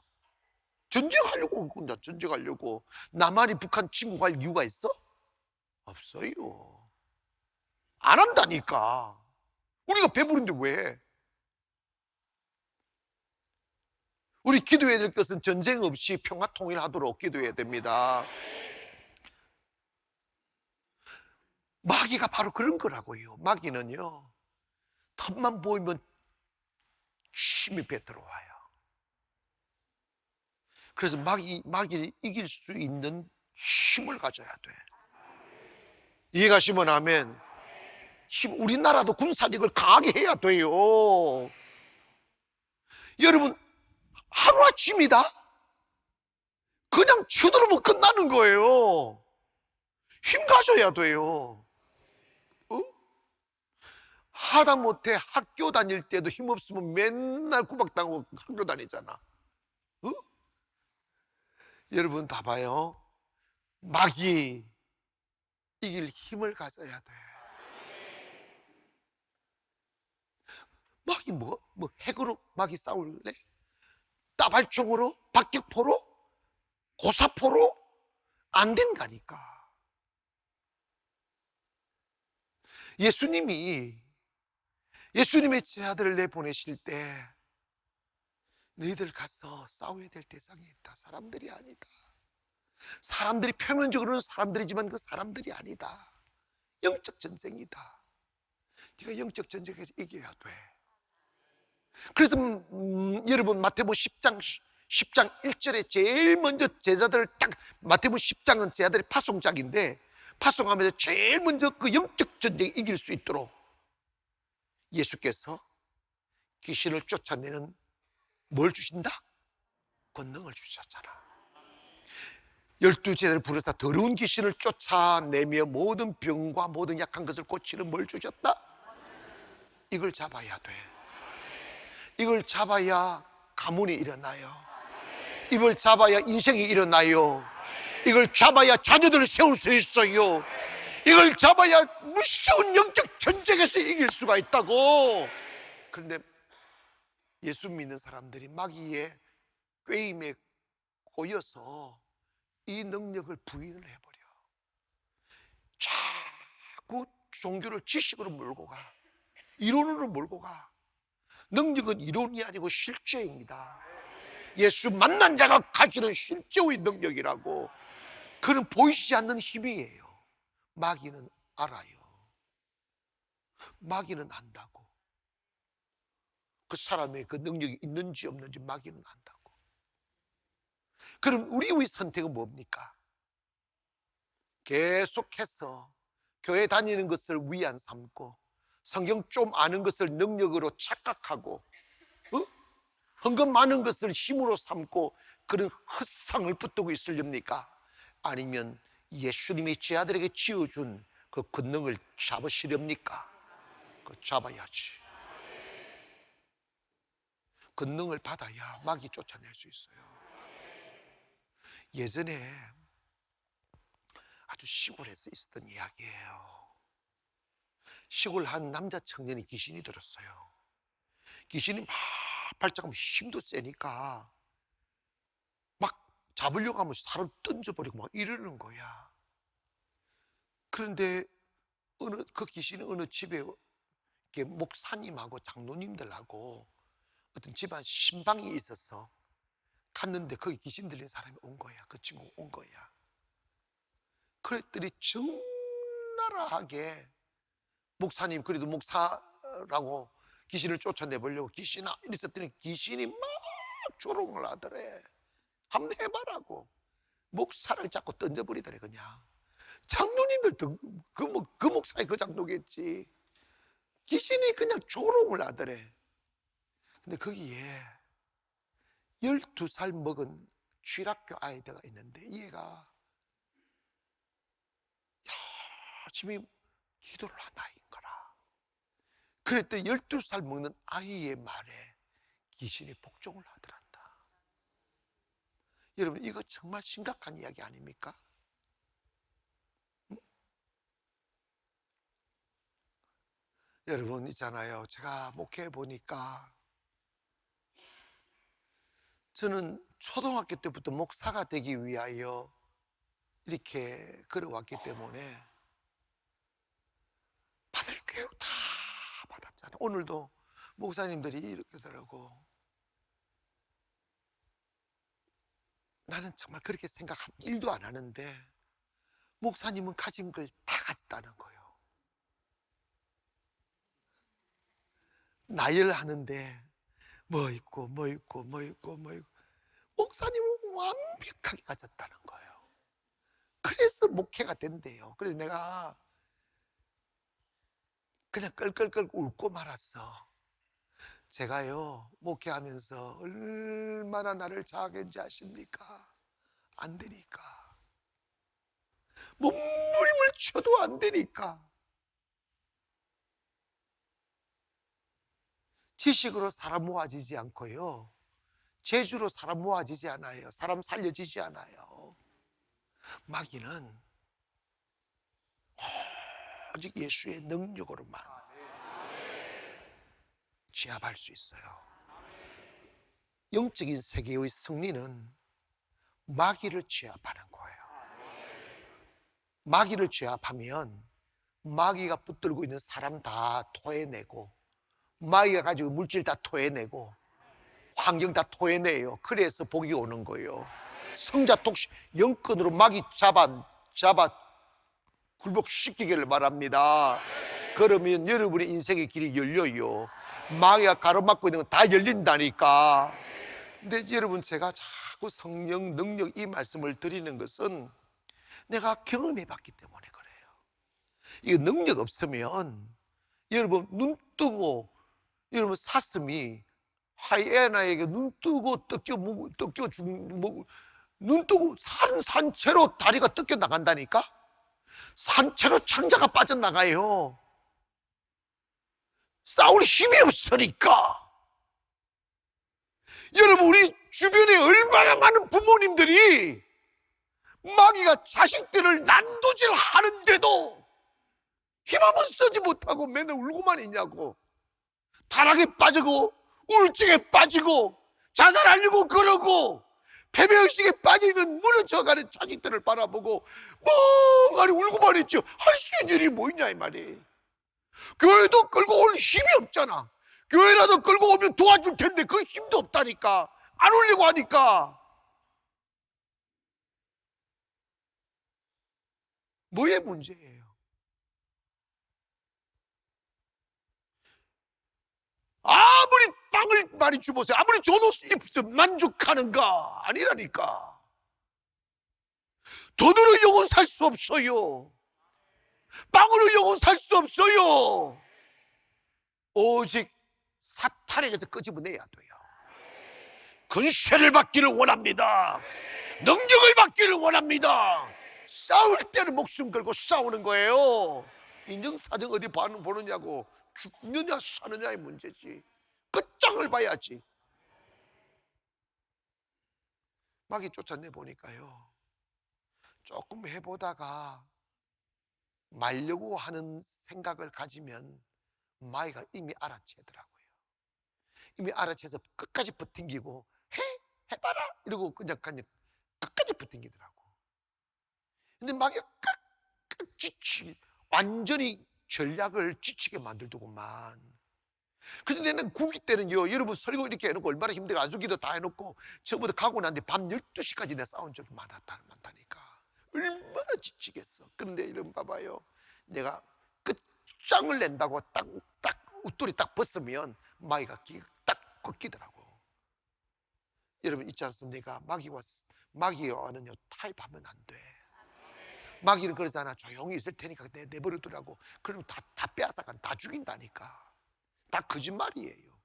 전쟁하려고 혼자 전쟁하려고. 나만이 북한 친구 갈 이유가 있어? 없어요. 안 한다니까. 우리가 배부른데 왜? 우리 기도해야 될 것은 전쟁 없이 평화 통일하도록 기도해야 됩니다. 마귀가 바로 그런 거라고요. 마귀는요 틈만 보이면 힘이 배들어와요. 그래서 마귀를 이길 수 있는 힘을 가져야 돼. 이해가시면 아멘. 우리나라도 군사력을 강하게 해야 돼요. 여러분 하루아침이다. 그냥 쳐들어오면 끝나는 거예요. 힘 가져야 돼요. 하다못해 학교 다닐 때도 힘없으면 맨날 구박당하고 학교 다니잖아. 여러분 다 봐요. 마귀 이길 힘을 가져야 돼. 마귀 뭐 핵으로 마귀 싸울래? 따발총으로? 박격포로? 고사포로? 안 된다니까. 예수님의 제자들을 내보내실 때 너희들 가서 싸워야 될 대상이 있다. 사람들이 아니다. 사람들이 표면적으로는 사람들이지만 그 사람들이 아니다. 영적 전쟁이다. 네가 영적 전쟁에서 이겨야 돼. 그래서 여러분 마태복음 10장 1절에 제일 먼저 제자들을 딱, 마태복음 10장은 제자들의 파송장인데, 파송하면서 제일 먼저 그 영적 전쟁을 이길 수 있도록 예수께서 귀신을 쫓아내는 뭘 주신다? 권능을 주셨잖아. 12제자를 부르사 더러운 귀신을 쫓아내며 모든 병과 모든 약한 것을 고치는 뭘 주셨다? 이걸 잡아야 돼. 이걸 잡아야 가문이 일어나요. 이걸 잡아야 인생이 일어나요. 이걸 잡아야 자녀들을 세울 수 있어요. 이걸 잡아야 무서운 영적 전쟁에서 이길 수가 있다고. 그런데 예수 믿는 사람들이 마귀의 꾀임에 꼬여서 이 능력을 부인을 해버려. 자꾸 종교를 지식으로 몰고 가, 이론으로 몰고 가. 능력은 이론이 아니고 실제입니다. 예수 만난 자가 가지는 실제의 능력이라고. 그는 보이지 않는 힘이에요. 마귀는 알아요. 마귀는 안다고. 그 사람의 그 능력이 있는지 없는지 마귀는 안다고. 그럼 우리의 선택은 뭡니까? 계속해서 교회 다니는 것을 위안 삼고 성경 좀 아는 것을 능력으로 착각하고 헌금 많은 것을 힘으로 삼고 그런 헛상을 붙들고 있으렵니까? 아니면 예수님이 제 아들에게 지어준 그 권능을 잡으시렵니까? 그 잡아야지. 권능을 받아야 마귀 쫓아낼 수 있어요. 예전에 아주 시골에서 있었던 이야기예요. 시골 한 남자 청년이 귀신이 들었어요. 귀신이 막 발작하면 힘도 세니까 막 잡으려고 하면 사람 던져버리고 막 이러는 거야. 그런데 그 귀신이 어느 집에 이렇게 목사님하고 장로님들하고 어떤 집안 신방이 있어서 갔는데 거기 귀신 들린 사람이 온 거야. 그 친구가 온 거야. 그랬더니 적나라하게 목사님, 그래도 목사라고 귀신을 쫓아내보려고 귀신아 이랬더니 귀신이 막 조롱을 하더래. 한번 해봐라고. 목사를 자꾸 던져버리더래. 그냥 장로님들도 그 목사의 그 장로겠지. 귀신이 그냥 조롱을 하더래. 근데 거기에 12살 먹은 취락교 아이들가 있는데 얘가 열심히 기도를 한 아이인 거라. 그랬더니 12살 먹는 아이의 말에 귀신이 복종을 하더란다. 여러분 이거 정말 심각한 이야기 아닙니까? 응? 여러분 있잖아요. 제가 목회해 보니까 저는 초등학교 때부터 목사가 되기 위하여 이렇게 걸어왔기 때문에 받을 교육 다 받았잖아요. 오늘도 목사님들이 이렇게 하더라고. 나는 정말 그렇게 생각 일도 안 하는데 목사님은 가진 걸 다 가졌다는 거예요. 나열하는데 뭐 있고 뭐 있고 뭐 있고 뭐 있고 목사님은 완벽하게 가졌다는 거예요. 그래서 목회가 된대요. 그래서 내가 그냥 끌끌끌 울고 말았어. 제가요 목회하면서 얼마나 나를 자학했는지 아십니까? 안 되니까. 몸부림을 쳐도 안 되니까. 지식으로 사람 모아지지 않고요, 재주로 사람 모아지지 않아요. 사람 살려지지 않아요. 마귀는 오직 예수의 능력으로만 제압할 수 있어요. 영적인 세계의 승리는 마귀를 제압하는 거예요. 마귀를 제압하면 마귀가 붙들고 있는 사람 다 토해내고, 마귀가 가지고 물질 다 토해내고, 환경 다 토해내요. 그래서 복이 오는 거예요. 성자독시 영권으로 마귀 잡아 굴복시키기를 바랍니다. 그러면 여러분의 인생의 길이 열려요. 마귀가 가로막고 있는 건 다 열린다니까. 근데 여러분, 제가 자꾸 성령 능력 이 말씀을 드리는 것은 내가 경험해 봤기 때문에 그래요. 이 능력 없으면 여러분 눈 뜨고, 여러분 사슴이 하이에나에게 눈 뜨고 눈 뜨고 산채로 다리가 뜯겨 나간다니까. 산채로 창자가 빠져나가요. 싸울 힘이 없으니까. 여러분, 우리 주변에 얼마나 많은 부모님들이 마귀가 자식들을 난도질 하는데도 힘 한번 쓰지 못하고 맨날 울고만 있냐고. 타락에 빠지고 우울증에 빠지고 자살하려고 그러고 패배의식에 빠지는 무너져가는 자식들을 바라보고 멍하니 울고만 있죠. 할 수 있는 일이 뭐 있냐 이 말이에요. 교회도 끌고 올 힘이 없잖아. 교회라도 끌고 오면 도와줄 텐데 그 힘도 없다니까. 안 오려고 하니까. 뭐의 문제예요? 아무리 빵을 많이 주보세요. 아무리 줘도 만족하는가? 아니라니까. 돈으로 영혼 살 수 없어요. 빵으로 영혼 살 수 없어요. 오직 사탄에게서 끄집어내야 돼요. 근세를 받기를 원합니다. 능력을 받기를 원합니다. 싸울 때는 목숨 걸고 싸우는 거예요. 인정사정 어디 보느냐고. 죽느냐 사느냐의 문제지. 끝장을 봐야지. 마귀 쫓아내 보니까요, 조금 해보다가 말려고 하는 생각을 가지면 마귀가 이미 알아채더라고요. 이미 알아채서 끝까지 버팅기고 해봐라 이러고 그냥 끝까지 버팅기더라고. 근데 마귀가 끝까지 완전히 전략을 지치게 만들더구만. 그래서 내는 구기 때는요, 여러분 설교 이렇게 해놓고 얼마나 힘들어. 안수기도 다 해놓고 저보다 가고 난뒤 밤 12시까지 내가 싸운 적이 많다니까. 얼마나 지치겠어. 그런데 이런 봐봐요, 내가 끝장을 낸다고 딱 웃돌이 딱 벗으면 마귀가 딱 꺾이더라고. 여러분 있지 않습니까? 마귀와는요 타협하면 안 돼. 마귀는 그러잖아. 조용히 있을 테니까 내버려두라고. 그러면 다 빼앗아가, 다 죽인다니까. 다 거짓말이에요.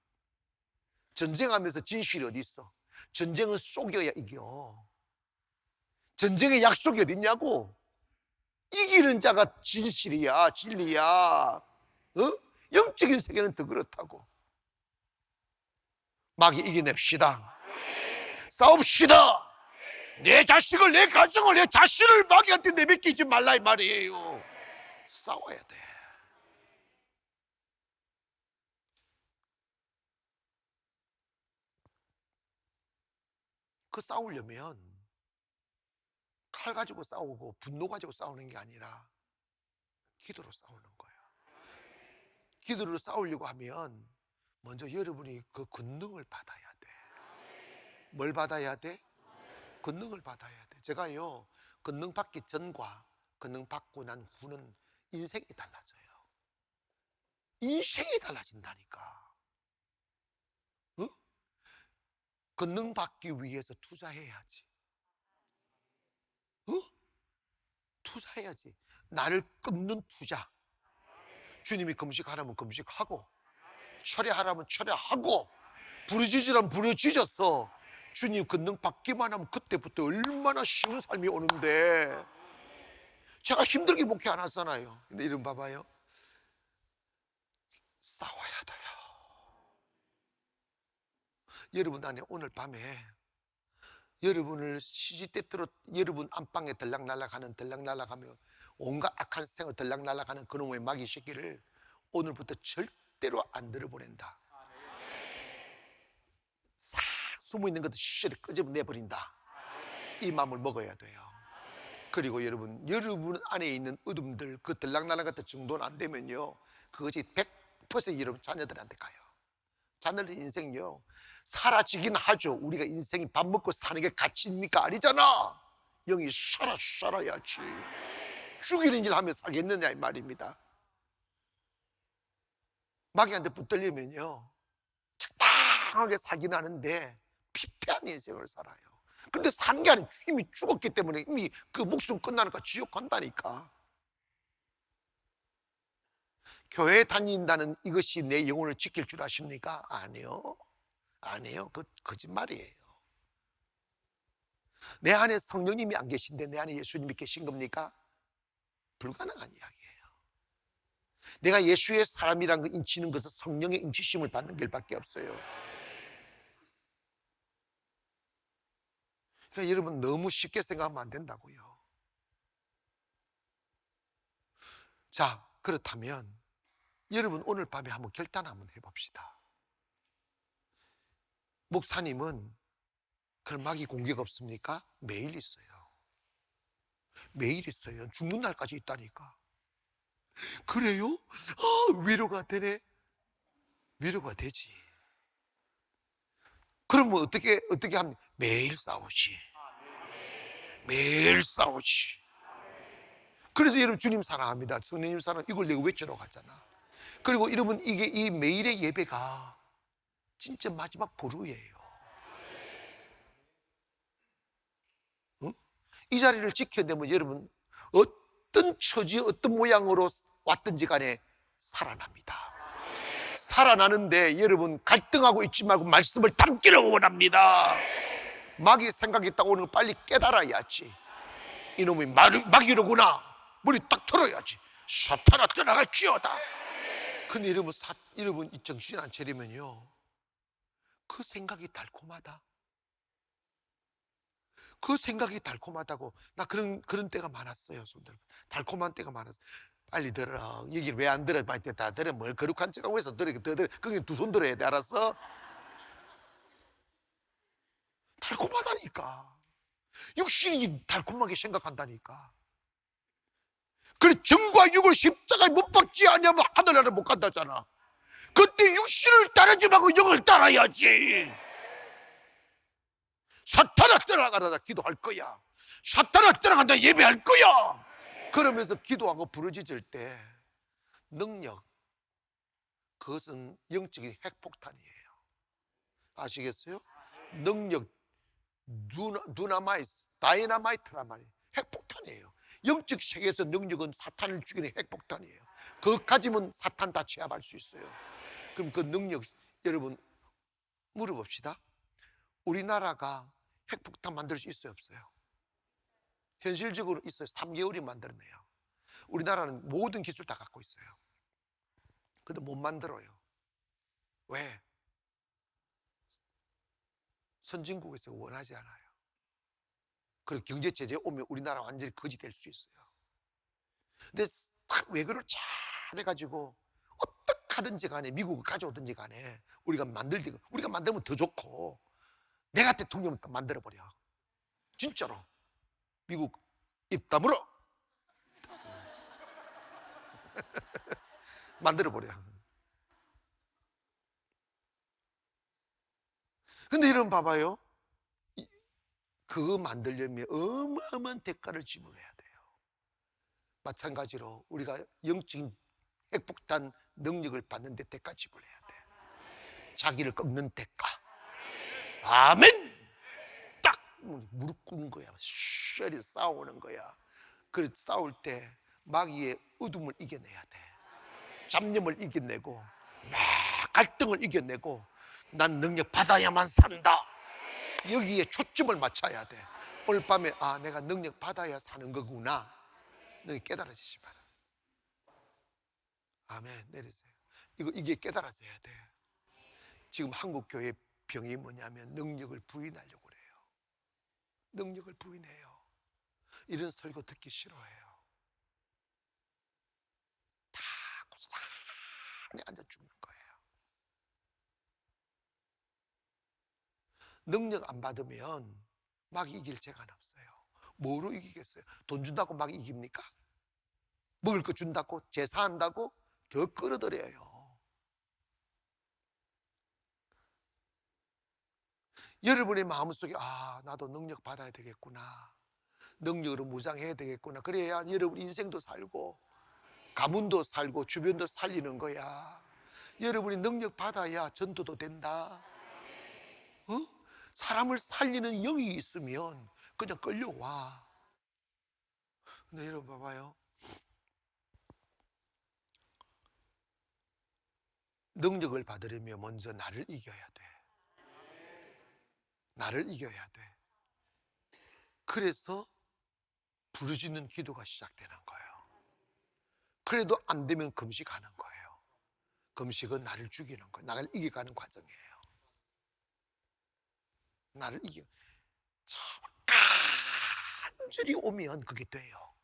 전쟁하면서 진실이 어디 있어? 전쟁은 속여야 이겨. 전쟁의 약속이 어디 있냐고. 이기는 자가 진실이야, 진리야. 영적인 세계는 더 그렇다고. 마귀 이겨냅시다. 싸웁시다. 내 자식을, 내 가정을, 내 자신을 마귀한테 내맡기지 말라 이 말이에요. 싸워야 돼. 그 싸우려면 칼 가지고 싸우고 분노 가지고 싸우는 게 아니라 기도로 싸우는 거야. 기도로 싸우려고 하면 먼저 여러분이 그 권능을 받아야 돼. 뭘 받아야 돼? 권능을 받아야 돼. 제가요, 권능 받기 전과 권능 받고 난 후는 인생이 달라져요. 인생이 달라진다니까. 권능 받기 위해서 투자해야지. 투자해야지. 나를 끊는 투자. 주님이 금식하라면 금식하고, 철회하라면 철회하고, 부르짖으라면 부르짖었어. 주님 권능 받기만 하면 그때부터 얼마나 쉬운 삶이 오는데. 제가 힘들게 목회 안 하잖아요. 근데 이런 봐봐요, 싸워야 돼요. 여러분 안에 오늘 밤에 여러분을 시시때때로 여러분 안방에 들락날락하며 온갖 악한 생을 들락날락하는 그놈의 마귀 새끼를 오늘부터 절대로 안 들어보낸다. 싹 숨어있는 것도 시시를 끄집어내버린다. 이 마음을 먹어야 돼요. 그리고 여러분 안에 있는 어둠들, 그 들락날락 같은 정도는 안 되면요, 그것이 100% 여러분 자녀들한테 가요. 자녀들 인생요, 사라지긴 하죠. 우리가 인생이 밥 먹고 사는 게 가치입니까? 아니잖아. 영이 살아야지. 죽이는 일 하며 살겠느냐 이 말입니다. 마귀한테 붙들리면요, 적당하게 살긴 하는데 피폐한 인생을 살아요. 근데 산 게 아니고 이미 죽었기 때문에 이미 그 목숨 끝나니까 지옥 간다니까. 교회 다닌다는 이것이 내 영혼을 지킬 줄 아십니까? 아니요. 아니에요. 그 거짓말이에요. 내 안에 성령님이 안 계신데 내 안에 예수님이 계신 겁니까? 불가능한 이야기예요. 내가 예수의 사람이라는 걸 인치는 것은 성령의 인치심을 받는 길밖에 없어요. 그러니까 여러분, 너무 쉽게 생각하면 안 된다고요. 자, 그렇다면 여러분, 오늘 밤에 한번 결단 한번 해봅시다. 목사님은 그런 마귀 공격 없습니까? 매일 있어요. 매일 있어요. 죽는 날까지 있다니까. 그래요? 위로가 되네. 위로가 되지. 그러면 어떻게 하면 매일 싸우지. 매일 싸우지. 그래서 여러분, 주님 사랑합니다. 성령님 사랑, 이걸 내가 외치러 가잖아. 그리고 여러분, 이게 이 매일의 예배가 진짜 마지막 보루예요. 이 자리를 지켜야 되면 여러분, 어떤 처지, 어떤 모양으로 왔든지 간에 살아납니다. 살아나는데 여러분, 갈등하고 있지 말고 말씀을 담기를 원합니다. 마귀 생각이 딱 오는 거 빨리 깨달아야지. 이놈이 마귀로구나. 머리 딱 털어야지. 사탄아 떠나갈지어다. 근데 여러분 이 정신 안 차리면요, 그 생각이 달콤하다. 그 생각이 달콤하다고. 나 그런 때가 많았어요. 손들 달콤한 때가 많았어. 빨리 들어라. 얘기를 왜 안 들어? 빨리 다 들어. 뭘 거룩한 척하고 해서 들어. 그게 두 손 들어야 돼. 알았어? 달콤하다니까. 육신이 달콤하게 생각한다니까. 그래, 정과 육을 십자가에 못 박지 않으면 하늘나라 못 간다잖아. 그때 육신을 따르지 말고 영을 따라야지. 사탄아 떠나가라 기도할 거야. 사탄아 떠나간다 예배할 거야. 그러면서 기도하고 부르짖을 때 능력, 그것은 영적인 핵폭탄이에요. 아시겠어요? 능력, 두나마이스, 다이나마이트란 말이에요. 핵폭탄이에요. 영적 세계에서 능력은 사탄을 죽이는 핵폭탄이에요. 그거 가지면 사탄 다 제압할 수 있어요. 그럼 그 능력, 여러분 물어봅시다. 우리나라가 핵폭탄 만들 수 있어요, 없어요? 현실적으로 있어요. 3개월이 만들어내요. 우리나라는 모든 기술 다 갖고 있어요. 근데 못 만들어요. 왜? 선진국에서 원하지 않아요. 그리고 경제 제재 오면 우리나라 완전히 거지 될 수 있어요. 근데 딱 외교를 잘 해가지고 어떻게 하든지 간에 미국을 가져오든지 간에 우리가 만들면 더 좋고, 내가 대통령을 만들어버려. 진짜로. 미국 입 다물어. 만들어버려. 근데 여러분 봐봐요. 그거 만들려면 어마어마한 대가를 지불해야 돼요. 마찬가지로 우리가 영적인 핵폭탄 능력을 받는데 대가 지불해야 돼. 자기를 꺾는 대가. 아멘. 딱 무릎 꿇는 거야. 쉐리 싸우는 거야. 그래 싸울 때 마귀의 어둠을 이겨내야 돼. 잡념을 이겨내고 막 갈등을 이겨내고 난 능력 받아야만 산다. 여기에 초점을 맞춰야 돼. 오늘 밤에 내가 능력 받아야 사는 거구나. 너희 깨달아지시 바랍니다. 아멘. 내리세요. 이게 깨달아져야 돼. 지금 한국 교회 병이 뭐냐면 능력을 부인하려고 그래요. 능력을 부인해요. 이런 설교 듣기 싫어해요. 다 고스란히 앉아 죽는 거예요. 능력 안 받으면 막 이길 재간 없어요. 뭐로 이기겠어요? 돈 준다고 막 이깁니까? 먹을 거 준다고? 제사한다고? 더 끌어들여요. 여러분의 마음속에 나도 능력 받아야 되겠구나, 능력으로 무장해야 되겠구나, 그래야 여러분 인생도 살고 가문도 살고 주변도 살리는 거야. 여러분이 능력 받아야 전도도 된다. 사람을 살리는 영이 있으면 그냥 끌려와. 근데 여러분 봐봐요, 능력을 받으려면 먼저 나를 이겨야 돼. 나를 이겨야 돼. 그래서 부르짖는 기도가 시작되는 거예요. 그래도 안 되면 금식하는 거예요. 금식은 나를 죽이는 거예요. 나를 이겨가는 과정이에요. 나를 이겨. 간절히 오면 그게 돼요.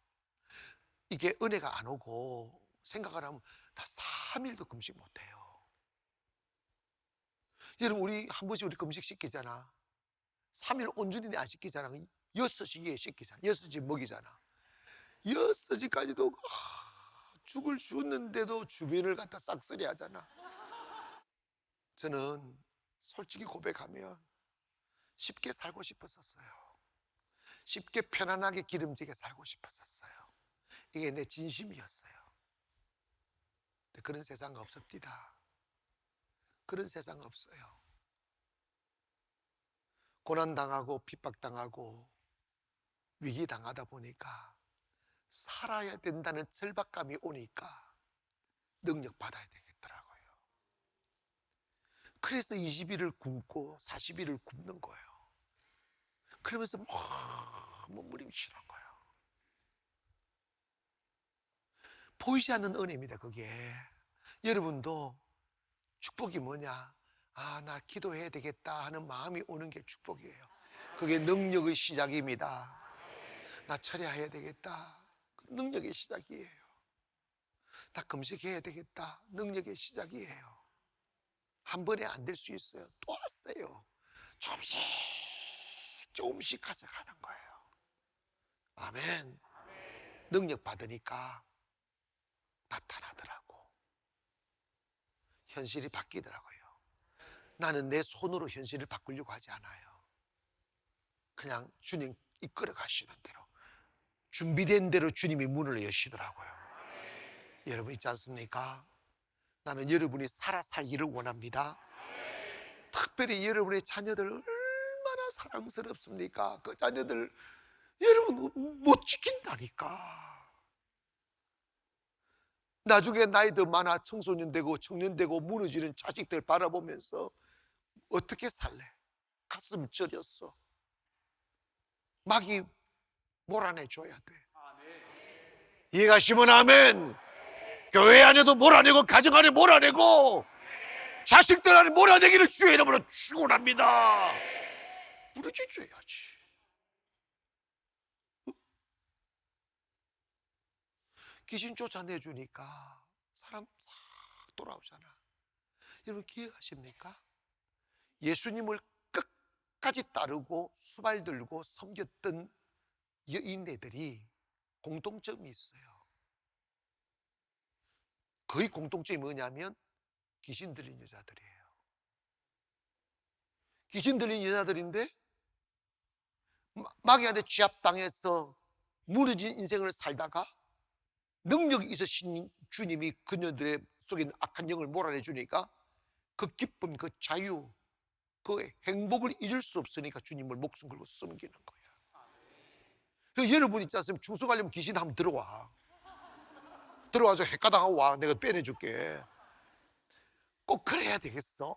이게 은혜가 안 오고 생각을 하면 나 3일도 금식 못해요. 여러분, 우리 한 번씩 우리 금식 시키잖아. 3일 온전히 안 시키잖아. 6시에 시키잖아. 6시 먹이잖아. 6시까지도 죽을 죽는데도 주변을 갖다 싹쓸이 하잖아. 저는 솔직히 고백하면 쉽게 살고 싶었었어요. 쉽게 편안하게 기름지게 살고 싶었었어요. 이게 내 진심이었어요. 근데 그런 세상 없습니다. 그런 세상 없어요. 고난당하고 핍박당하고 위기당하다 보니까 살아야 된다는 절박감이 오니까 능력 받아야 되겠더라고요. 그래서 20일을 굶고 40일을 굶는 거예요. 그러면서 몸부림치는 거예요. 보이지 않는 은혜입니다, 그게. 여러분도 축복이 뭐냐? 나 기도해야 되겠다 하는 마음이 오는 게 축복이에요. 그게 능력의 시작입니다. 나 철야해야 되겠다. 그 능력의 시작이에요. 나 금식해야 되겠다. 능력의 시작이에요. 한 번에 안 될 수 있어요. 또 왔어요. 조금씩 조금씩 가져가는 거예요. 아멘. 능력 받으니까 나타나더라고. 현실이 바뀌더라고요. 나는 내 손으로 현실을 바꾸려고 하지 않아요. 그냥 주님 이끌어 가시는 대로, 준비된 대로 주님이 문을 여시더라고요. 여러분 있지 않습니까? 나는 여러분이 살아 살기를 원합니다. 특별히 여러분의 자녀들 얼마나 사랑스럽습니까? 그 자녀들 여러분 못 지킨다니까. 나중에 나이 더 많아 청소년 되고 청년 되고 무너지는 자식들 바라보면서 어떻게 살래? 가슴 저렸어. 막이 몰아내줘야 돼. 이해가시면 아멘. 교회 안에도 몰아내고 가정 안에 몰아내고 자식들 안에 몰아내기를 주의 이름으로 축원합니다. 부르짖어야지. 귀신 쫓아내주니까 사람 싹 돌아오잖아. 여러분 기억하십니까? 예수님을 끝까지 따르고 수발 들고 섬겼던 여인네들이 공통점이 있어요. 거의 공통점이 뭐냐면 귀신 들린 여자들이에요. 귀신 들린 여자들인데 마귀한테 취합당해서 무너진 인생을 살다가 능력이 있으신 주님이 그녀들의 속에 있는 악한 영을 몰아내 주니까 그 기쁨, 그 자유, 그 행복을 잊을 수 없으니까 주님을 목숨 걸고 섬기는 거야. 그래서 여러분 있지 않습니까? 중소 가려면 귀신 한번 들어와서 헷가닥하고 와. 내가 빼내줄게. 꼭 그래야 되겠어?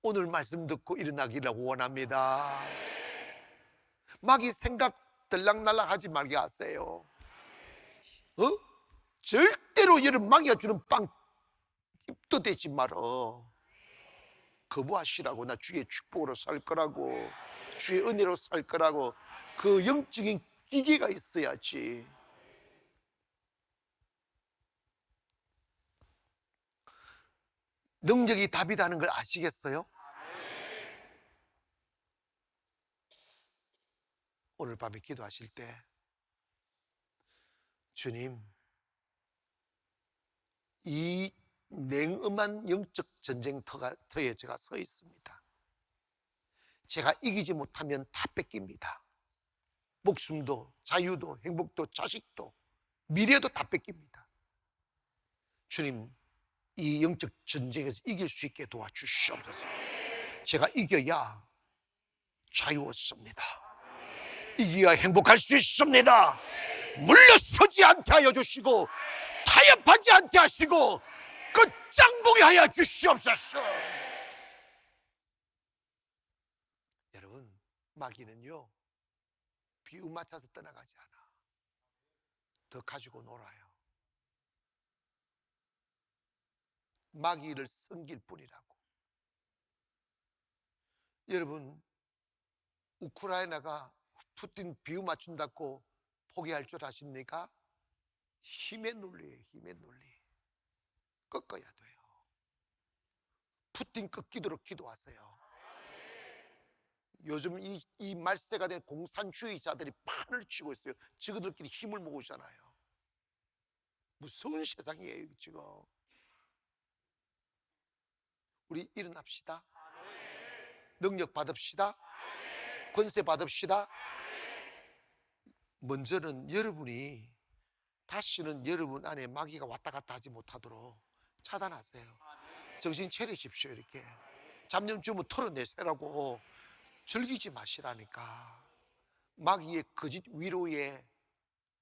오늘 말씀 듣고 일어나기를 원합니다. 마귀 생각 들락날락 하지 말게 하세요. 절대로 여러분 마귀가 주는 빵 입도 대지 말어. 거부하시라고. 나 주의 축복으로 살 거라고, 주의 은혜로 살 거라고. 그 영적인 기계가 있어야지. 능력이 답이라는 걸 아시겠어요? 오늘 밤에 기도하실 때 주님, 이 냉엄한 영적 전쟁터에 제가 서 있습니다. 제가 이기지 못하면 다 뺏깁니다. 목숨도, 자유도, 행복도, 자식도, 미래도 다 뺏깁니다. 주님, 이 영적 전쟁에서 이길 수 있게 도와주시옵소서. 제가 이겨야 자유 얻습니다. 이겨야 행복할 수 있습니다. 물러서지 않게 하여 주시고 타협하지 않게 하시고 끝장보게 하여 주시옵소서. 여러분, 마귀는요 비유 맞춰서 떠나가지 않아. 더 가지고 놀아요. 마귀를 섬길 뿐이라고. 여러분, 우크라이나가 푸틴 비유 맞춘다고 포기할 줄 아십니까? 힘의 논리예요. 힘의 논리. 꺾어야 돼요. 푸틴 꺾이도록 기도하세요. 요즘 이 말세가 된 공산주의자들이 판을 치고 있어요. 저들끼리 힘을 모으잖아요. 무서운 세상이에요 지금. 우리 일어납시다. 능력 받읍시다. 권세 받읍시다. 먼저는 여러분이 다시는 여러분 안에 마귀가 왔다 갔다 하지 못하도록 차단하세요. 정신 차리십시오. 이렇게 잡념 주면 털어내세라고. 즐기지 마시라니까. 마귀의 거짓 위로에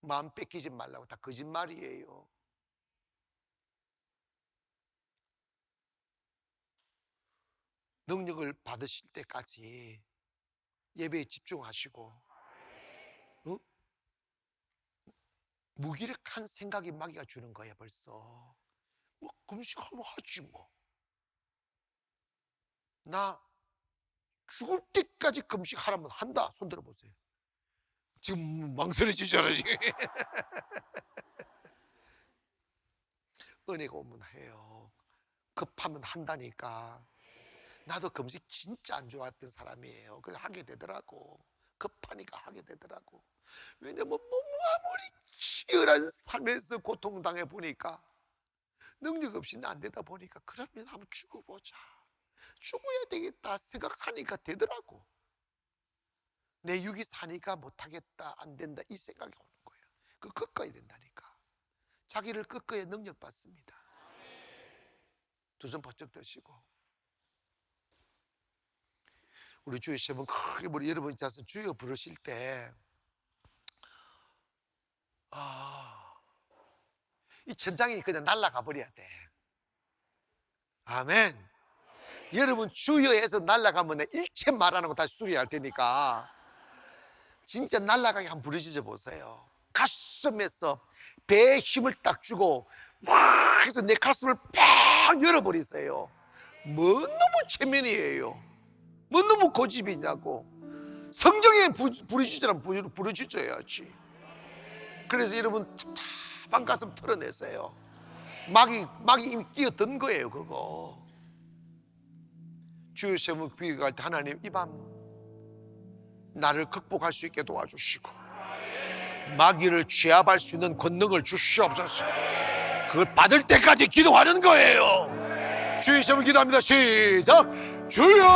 마음 뺏기지 말라고. 다 거짓말이에요. 능력을 받으실 때까지 예배에 집중하시고, 무기력한 생각이 마귀가 주는 거야. 벌써 뭐 금식하면 하지 뭐. 나 죽을 때까지 금식하라면 한다. 손 들어보세요. 지금 망설여지잖아요. 은혜가 오면 해요. 급하면 한다니까. 나도 금식 진짜 안 좋아했던 사람이에요. 그래서 하게 되더라고. 급하니까 하게 되더라고. 왜냐면 아무리 치열한 삶에서 고통당해 보니까 능력 없이는 안 되다 보니까 그러면 한번 죽어보자. 죽어야 되겠다 생각하니까 되더라고. 내 육이 사니까 못하겠다, 안 된다 이 생각이 오는 거예요. 그 꺾어야 된다니까. 자기를 꺾어야 능력 받습니다. 두 손 번쩍 드시고, 우리 주여 세 번 크게 우리 여러분이 자서 주여 부르실 때 이 천장이 그냥 날아가 버려야 돼. 아멘. 여러분 주여 해서 날아가면 일체 말하는 거 다시 수리할 테니까 진짜 날아가게 한번 부르짖어 보세요. 가슴에서 배에 힘을 딱 주고 와 해서 내 가슴을 팍 열어버리세요. 뭐 너무 체면이에요. 뭐 너무 고집이냐고. 성경에 부르짖으라면 부르짖어야지. 그래서 여러분 방 가슴 털어내세요. 마귀 이미 끼어든 거예요. 그거 주의 세무 비갈 때 하나님 이 밤 나를 극복할 수 있게 도와주시고 마귀를 제압할 수 있는 권능을 주시옵소서. 그걸 받을 때까지 기도하는 거예요. 주의 세무 기도합니다. 시작. 주여